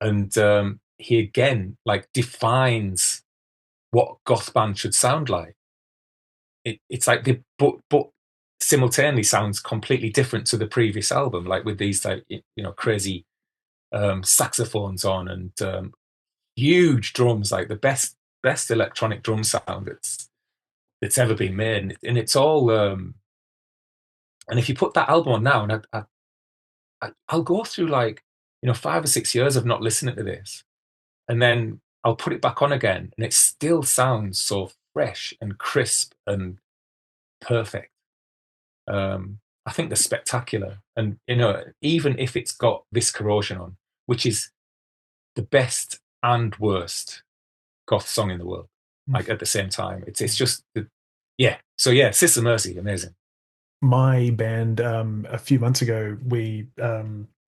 And he again like defines what goth band should sound like. It's like but simultaneously sounds completely different to the previous album, like with these like crazy saxophones on, and huge drums, like the best electronic drum sound that's ever been made, and it's all And if you put that album on now, and I'll go through like, 5 or 6 years of not listening to this, and then I'll put it back on again, and it still sounds so fresh and crisp and perfect. I think they're spectacular, and even if it's got This Corrosion on, which is the best and worst goth song in the world, like at the same time, it's just yeah. So yeah, Sister Mercy, amazing. My band, a few months ago, we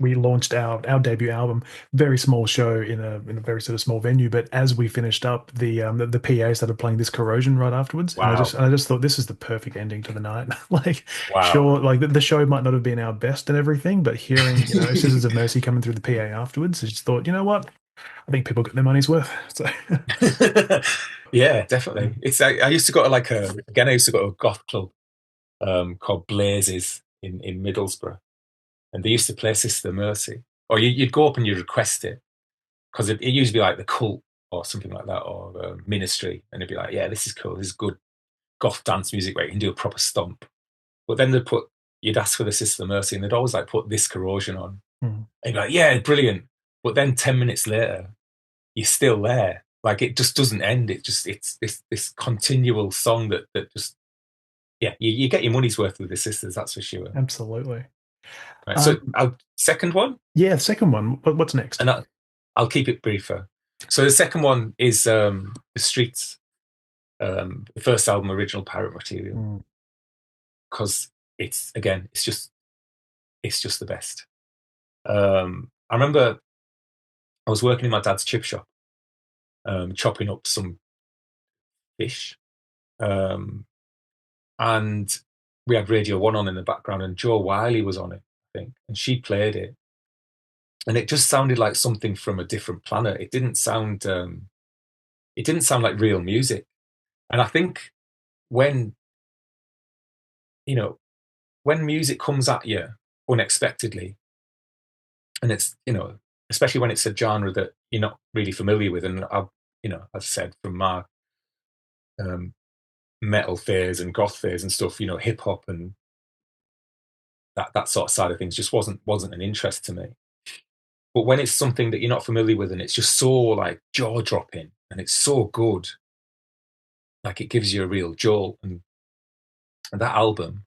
launched our debut album. Very small show in a very sort of small venue, but as we finished up, the PA started playing This Corrosion right afterwards, and Wow, I just thought this is the perfect ending to the night. Like, wow. sure, like the show might not have been our best and everything, but hearing Sisters of Mercy coming through the PA afterwards, I just thought, you know what, I think people got their money's worth. So Yeah, definitely. It's I used to go to like I used to go to a goth club called Blazes in Middlesbrough, and they used to play Sister Mercy. Or you'd go up and you'd request it, because it used to be like the Cult or something like that, or Ministry, and it'd be like, yeah, this is cool, this is good goth dance music where you can do a proper stomp. But then you'd ask for the Sister Mercy, and they'd always like put This Corrosion on, and you'd be like, yeah, brilliant. But then 10 minutes later, you're still there. Like, it just doesn't end. It's this continual song that just, yeah, you get your money's worth with the sisters, that's for sure. absolutely. Right, so our second one, Yeah, second one. What's next? and I'll keep it briefer. So the second one is The Streets, the first album, original Pirate Material, because it's just the best. I remember I was working in my dad's chip shop, chopping up some fish, and we had Radio 1 on in the background, and Jo Wiley was on it, I think, and she played it, and it just sounded like something from a different planet. It didn't sound like real music. And I think when when music comes at you unexpectedly, and it's especially when it's a genre that you're not really familiar with, and I've said from my um, metal phase and goth phase and stuff, hip hop and that sort of side of things just wasn't an interest to me. But when it's something that you're not familiar with, and it's just so like jaw dropping, and it's so good, like it gives you a real jolt. And that album,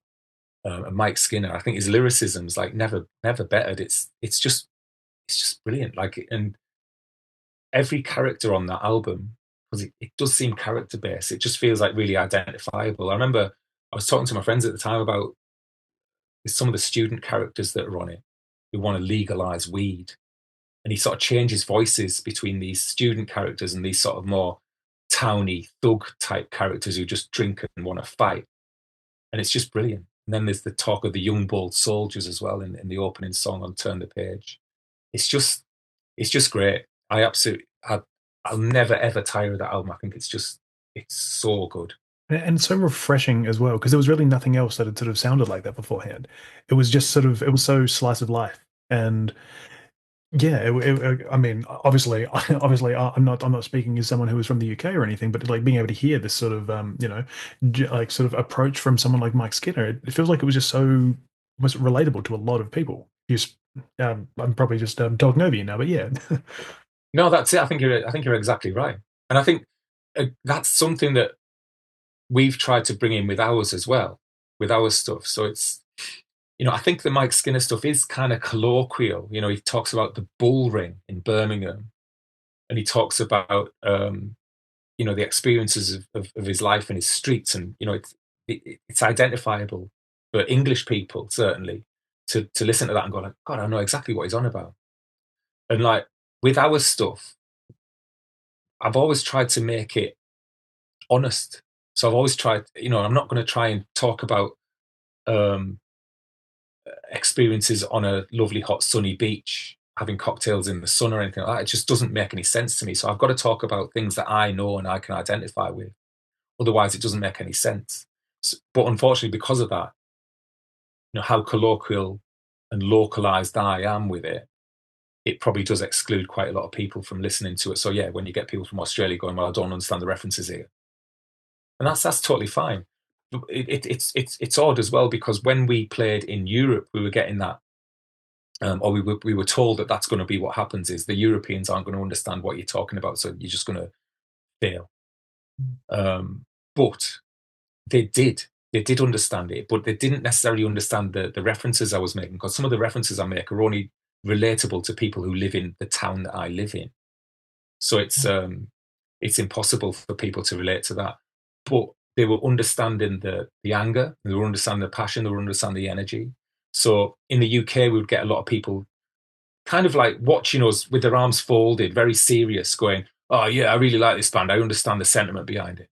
and Mike Skinner, I think his lyricism's like never bettered. It's just brilliant. Like, and every character on that album, because it does seem character based, it just feels like really identifiable. I remember I was talking to my friends at the time about some of the student characters that are on it who want to legalize weed, and he sort of changes voices between these student characters and these sort of more towny thug type characters who just drink and want to fight, and it's just brilliant. And then there's the talk of the young bold soldiers as well in the opening song on Turn the Page. It's just great. I'll never ever tire of that album. I think it's so good. And so refreshing as well, because there was really nothing else that had sort of sounded like that beforehand. It was just it was so slice of life. And yeah, I mean, obviously, I'm not speaking as someone who is from the UK or anything, but like being able to hear this sort of, like sort of approach from someone like Mike Skinner, it feels like it was just so was relatable to a lot of people. I'm probably just talking over you now, but yeah. No, that's it. I think you're exactly right, and I think that's something that we've tried to bring in with ours as well, with our stuff. So I think the Mike Skinner stuff is kind of colloquial. He talks about the bull ring in Birmingham, and he talks about the experiences of his life in his streets, and it's identifiable for English people certainly to listen to that and go like, God, I know exactly what he's on about. And like with our stuff, I've always tried to make it honest. So I've always tried, I'm not going to try and talk about um, experiences on a lovely hot sunny beach having cocktails in the sun or anything like that. It just doesn't make any sense to me. So I've got to talk about things that I know and I can identify with. Otherwise, it doesn't make any sense. But unfortunately, because of that, how colloquial and localized I am with it, it probably does exclude quite a lot of people from listening to it. So yeah, when you get people from Australia going, well, I don't understand the references here. And that's totally fine. it's odd as well, because when we played in Europe, we were getting that, or we were told that that's going to be what happens, is the Europeans aren't going to understand what you're talking about, so you're just going to fail. But they did. They did understand it, but they didn't necessarily understand the references I was making, because some of the references I make are only relatable to people who live in the town that I live in. So it's impossible for people to relate to that. But they were understanding the anger, they were understanding the passion, they were understanding the energy. So in the UK, we would get a lot of people kind of like watching us with their arms folded, very serious, going, "Oh yeah, I really like this band. I understand the sentiment behind it,"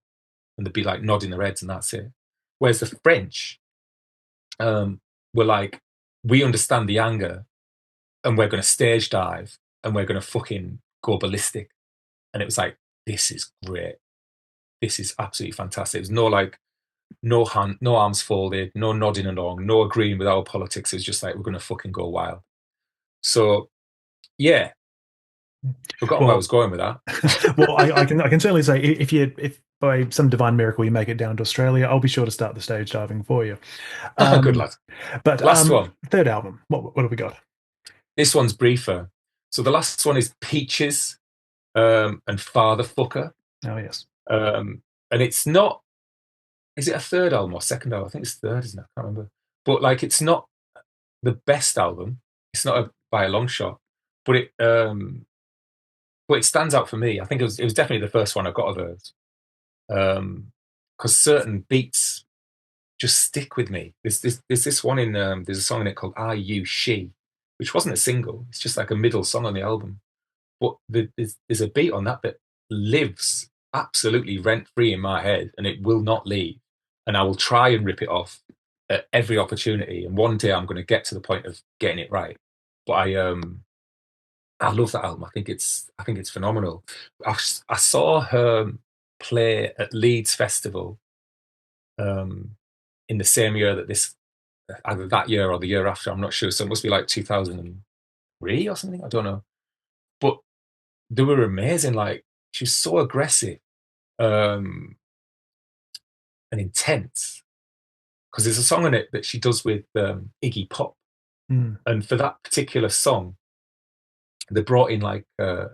and they'd be like nodding their heads, and that's it. Whereas the French were like, "We understand the anger, and we're going to stage dive, and we're going to fucking go ballistic." And it was like, "This is great. This is absolutely fantastic." There's no arms folded, no nodding along, no agreeing with our politics. It's just like, we're going to fucking go wild. So yeah, forgotten where I was going with that. Well, I can certainly say, if by some divine miracle you make it down to Australia, I'll be sure to start the stage diving for you. Good lad. But Last one. Third album. What have we got? This one's briefer. So the last one is Peaches and Father Fucker. Oh yes. And it's not. Is it a third album or second album? I think it's third, isn't it? I can't remember. But like, it's not the best album. It's not by a long shot. But it stands out for me. I think it was definitely the first one I got of hers. Because certain beats just stick with me. There's this one in there's a song in it called "Are You She," which wasn't a single. It's just like a middle song on the album. But there's a beat on that lives absolutely rent free in my head, and it will not leave. And I will try and rip it off at every opportunity. And one day I'm going to get to the point of getting it right. But I love that album. I think it's phenomenal. I saw her play at Leeds Festival in the same year that either that year or the year after, I'm not sure. So it must be like 2003 or something. I don't know. But they were amazing. Like, she was so aggressive and intense. Because there's a song on it that she does with Iggy Pop. And for that particular song, they brought in like a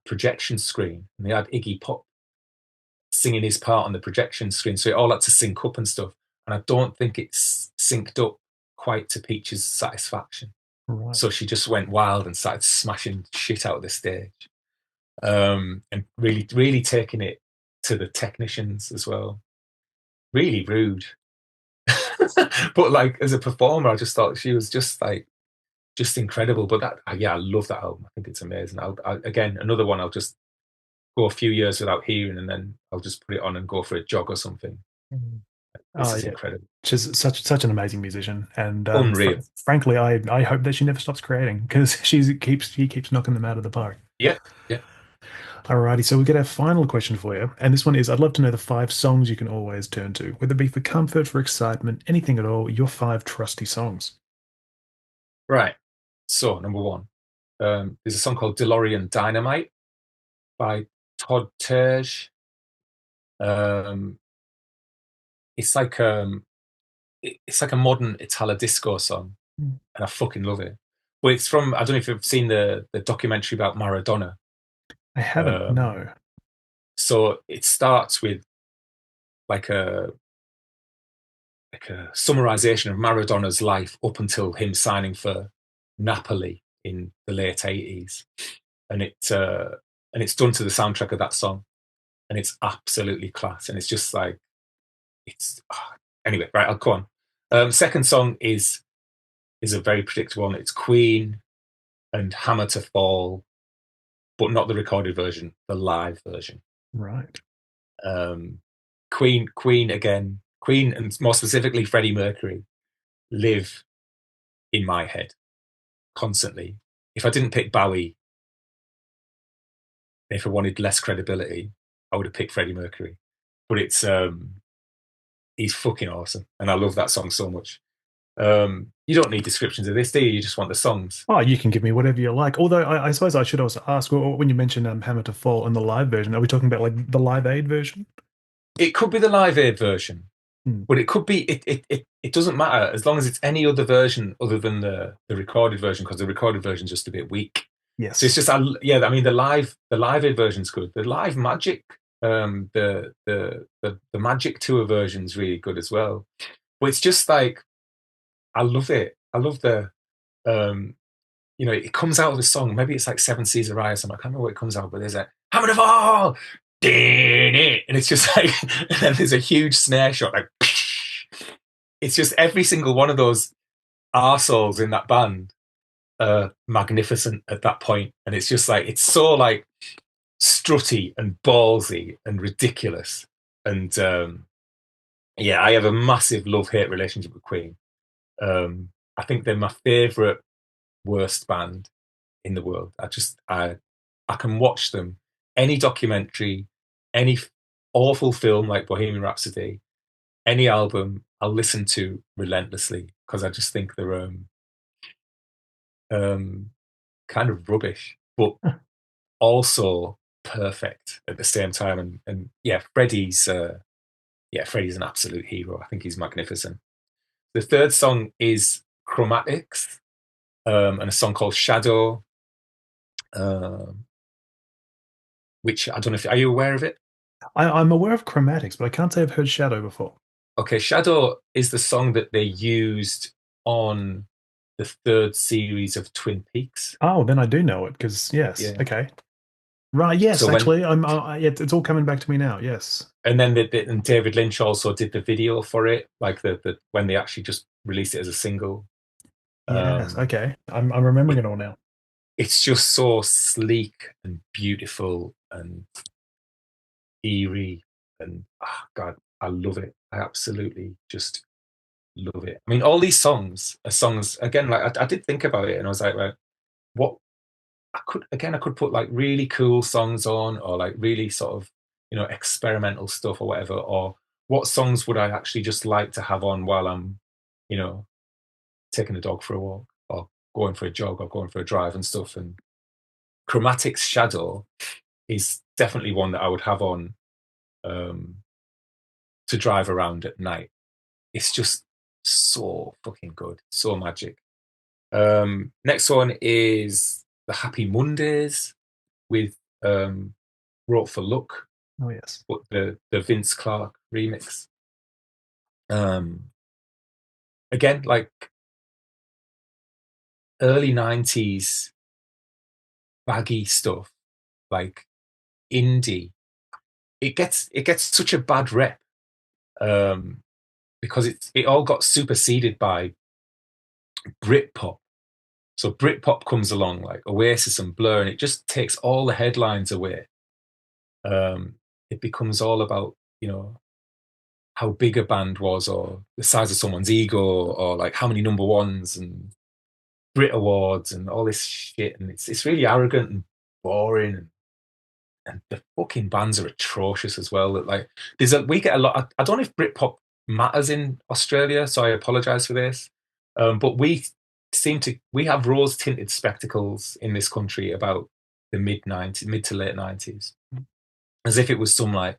projection screen, and they had Iggy Pop singing his part on the projection screen, so it all had to sync up and stuff. And I don't think it's synced up quite to Peach's satisfaction. Right. So she just went wild and started smashing shit out of the stage, and really, really taking it to the technicians as well. Really rude. But like, as a performer, I just thought she was just incredible. But I love that album. I think it's amazing. Again, another one I'll just go a few years without hearing, and then I'll just put it on and go for a jog or something. This is incredible. She's such an amazing musician, and unreal. Frankly, I hope that she never stops creating, because she keeps knocking them out of the park. Yeah. Alrighty, so we get our final question for you, and this one is: I'd love to know the 5 songs you can always turn to, whether it be for comfort, for excitement, anything at all. Your 5 trusty songs. Right. So number 1, there's a song called "DeLorean Dynamite" by Todd Terje. It's like a modern Italo disco song, and I fucking love it. Well, it's from, I don't know if you've seen the documentary about Maradona. I haven't. No. So it starts with like a summarization of Maradona's life up until him signing for Napoli in the late 80s, and it's done to the soundtrack of that song, and it's absolutely class. And it's just like, anyway, right, I'll go on. Second song is a very predictable one. It's Queen and Hammer to Fall, but not the recorded version, the live version. Right. Queen again. Queen, and more specifically Freddie Mercury, live in my head constantly. If I didn't pick Bowie, if I wanted less credibility, I would have picked Freddie Mercury. But it's he's fucking awesome, and I love that song so much. You don't need descriptions of this, do you? You just want the songs. Oh, you can give me whatever you like. Although I suppose I should also ask, when you mentioned Hammer to Fall and the live version, are we talking about like the Live Aid version? It could be the Live Aid version. Hmm. But it could be it doesn't matter as long as it's any other version other than the recorded version, because the recorded version is just a bit weak. So it's Yes. just yeah, I mean the live version's good. The live Magic the Magic Tour version's really good as well. But it's just like I love it. I love um it comes out of the song. Maybe it's like Seven Seas of Rye or something. I can't remember what it comes out, but there's a Hammer of All, and it's just like, and then there's a huge snare shot, like, it's just every single one of those arseholes in that band magnificent at that point. And it's just like, it's so like strutty and ballsy and ridiculous. And yeah, I have a massive love-hate relationship with Queen. I think they're my favorite worst band in the world. I can watch them, any documentary, any awful film like Bohemian Rhapsody, any album I'll listen to relentlessly, because I just think they're kind of rubbish, but also perfect at the same time. And yeah, Freddie's an absolute hero. I think he's magnificent. The third song is Chromatics, and a song called Shadow, um, which I don't know if are you aware of it? I'm aware of Chromatics, but I can't say I've heard Shadow before. Okay, Shadow is the song that they used on the third series of Twin Peaks. Oh, then I do know it because yes, Yeah. okay, right, yes, So when actually, it's all coming back to me now. Yes, and then and David Lynch also did the video for it, like the when they actually just released it as a single. yes, Um, okay, I'm remembering it, it all now. it's just so sleek and beautiful and eerie, and God, I love it. I absolutely just love it. I mean, all these songs are songs again. Like I did think about it, and I was like, right, what I could put like really cool songs on, or like really sort of experimental stuff or whatever, or what songs would I actually just like to have on while I'm you know taking the dog for a walk, or going for a jog, or going for a drive and stuff. And Chromatic's Shadow is definitely one that I would have on um to drive around at night. It's just so fucking good, so magic. Next one is the Happy Mondays with Wrote for Luck, Oh yes, but the Vince Clarke remix. Um, Again, like early '90s baggy stuff, like indie. It gets such a bad rep, um, because it all got superseded by Britpop. So Britpop comes along, like Oasis and Blur, and it just takes all the headlines away. It becomes all about how big a band was, or the size of someone's ego, or like how many number ones and Brit Awards and all this shit. And it's really arrogant and boring, and the fucking bands are atrocious as well. That like we get a lot. I don't know if Britpop matters in Australia, so I apologize for this. But we have rose tinted spectacles in this country about the mid to late '90s, as if it was some like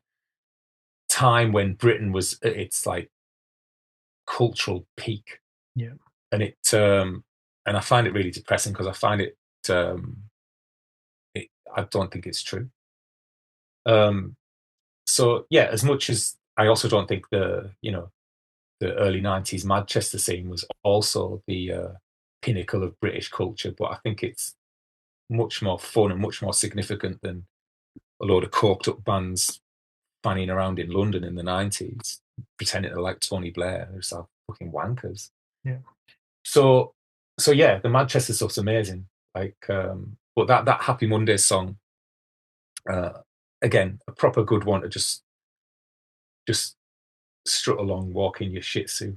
time when Britain was at its like cultural peak. yeah. And and I find it really depressing, because I find um I don't think it's true. So yeah, as much as I also don't think the early '90s Manchester scene was also the pinnacle of British culture, but I think it's much more fun and much more significant than a load of coked up bands fanning around in London in the '90s, pretending to like Tony Blair. They're just fucking wankers. Yeah. So yeah, the Manchester stuff's amazing. Like, but that Happy Mondays song, uh, again, a proper good one to just strut along, walk in your Shih Tzu.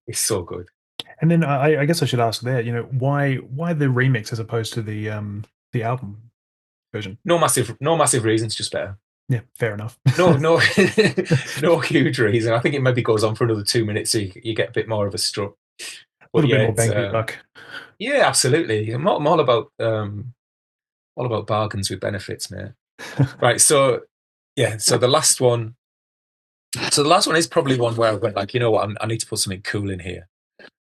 It's so good. And then I guess I should ask there, why the remix as opposed to the album version? No massive reasons, just better. Yeah, fair enough. No, no, no huge reason. I think it maybe goes on for another 2 minutes, so you get a bit more of a strut. A But little bit yeah, more it's bang for your buck. yeah, absolutely. I'm all about bargains with benefits, mate. Right, so yeah, so the last one So the last one is probably one where I went like, you know what, I need to put something cool in here.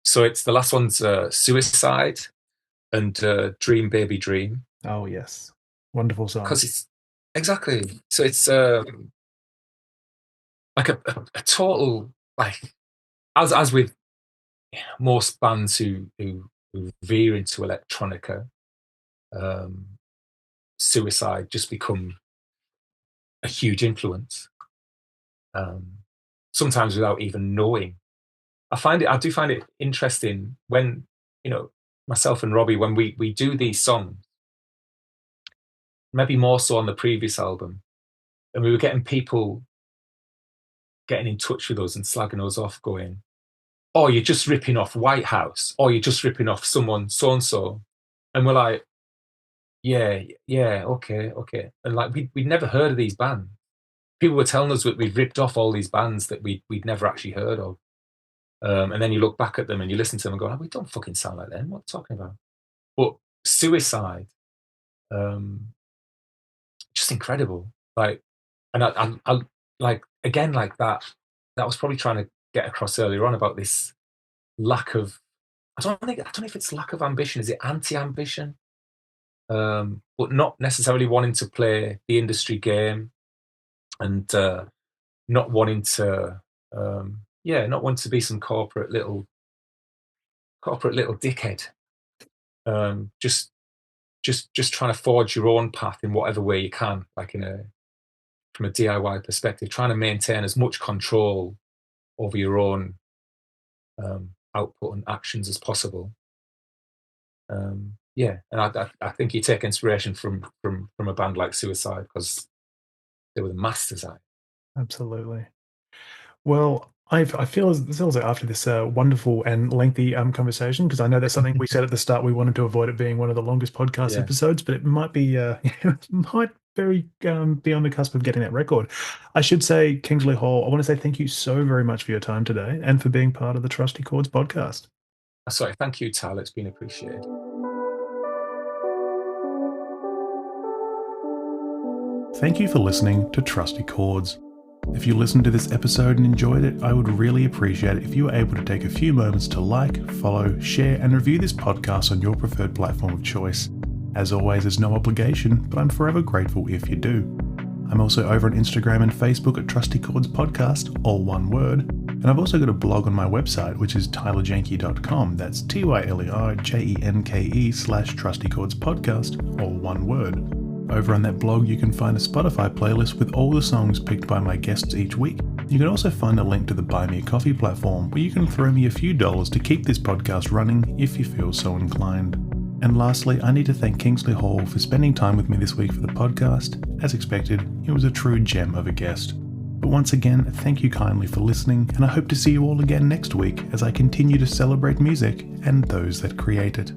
So it's the last one's Suicide and Dream Baby Dream. Oh yes, wonderful song. Because it's exactly, so it's like a total, like, as with most bands who veer into electronica, Suicide just become a huge influence. Sometimes without even knowing. I do find it interesting when, myself and Robbie, when we do these songs, maybe more so on the previous album, and we were getting people getting in touch with us and slagging us off, going, "Oh, you're just ripping off White House, or you're just ripping off someone so and so," and we're like, "Yeah, okay," and like we'd never heard of these bands. People were telling us that we'd ripped off all these bands that we'd never actually heard of. And then you look back at them and you listen to them and go, "Oh, we don't fucking sound like them. What are you talking about?" But Suicide, just incredible. Like, and I like, again, like that was probably trying to get across earlier on about this lack of, I don't know if it's lack of ambition. Is it anti-ambition? But not necessarily wanting to play the industry game, and not wanting to, not wanting to be some corporate little dickhead. Just trying to forge your own path in whatever way you can, like from a DIY perspective, trying to maintain as much control over your own output and actions as possible. And I think you take inspiration from a band like Suicide, because they were the masters at it. Absolutely. Well, I feel as after this wonderful and lengthy conversation, because I know that's something we said at the start, we wanted to avoid it being one of the longest podcast episodes, but it might be it might be on the cusp of getting that record. I should say, Kingsley Hall, I want to say thank you so very much for your time today and for being part of the Trusty Chords podcast. Sorry, thank you, Tal. It's been appreciated. Thank you for listening to Trusty Chords. If you listened to this episode and enjoyed it, I would really appreciate it if you were able to take a few moments to like, follow, share, and review this podcast on your preferred platform of choice. As always, there's no obligation, but I'm forever grateful if you do. I'm also over on Instagram and Facebook at Trusty Chords Podcast, all one word. And I've also got a blog on my website, which is tylerjenke.com. That's TYLERJENKE/Trusty Chords Podcast, all one word. Over on that blog, you can find a Spotify playlist with all the songs picked by my guests each week. You can also find a link to the Buy Me a Coffee platform, where you can throw me a few dollars to keep this podcast running if you feel so inclined. And lastly, I need to thank Kingsley Hall for spending time with me this week for the podcast. As expected, he was a true gem of a guest. But once again, thank you kindly for listening, and I hope to see you all again next week as I continue to celebrate music and those that create it.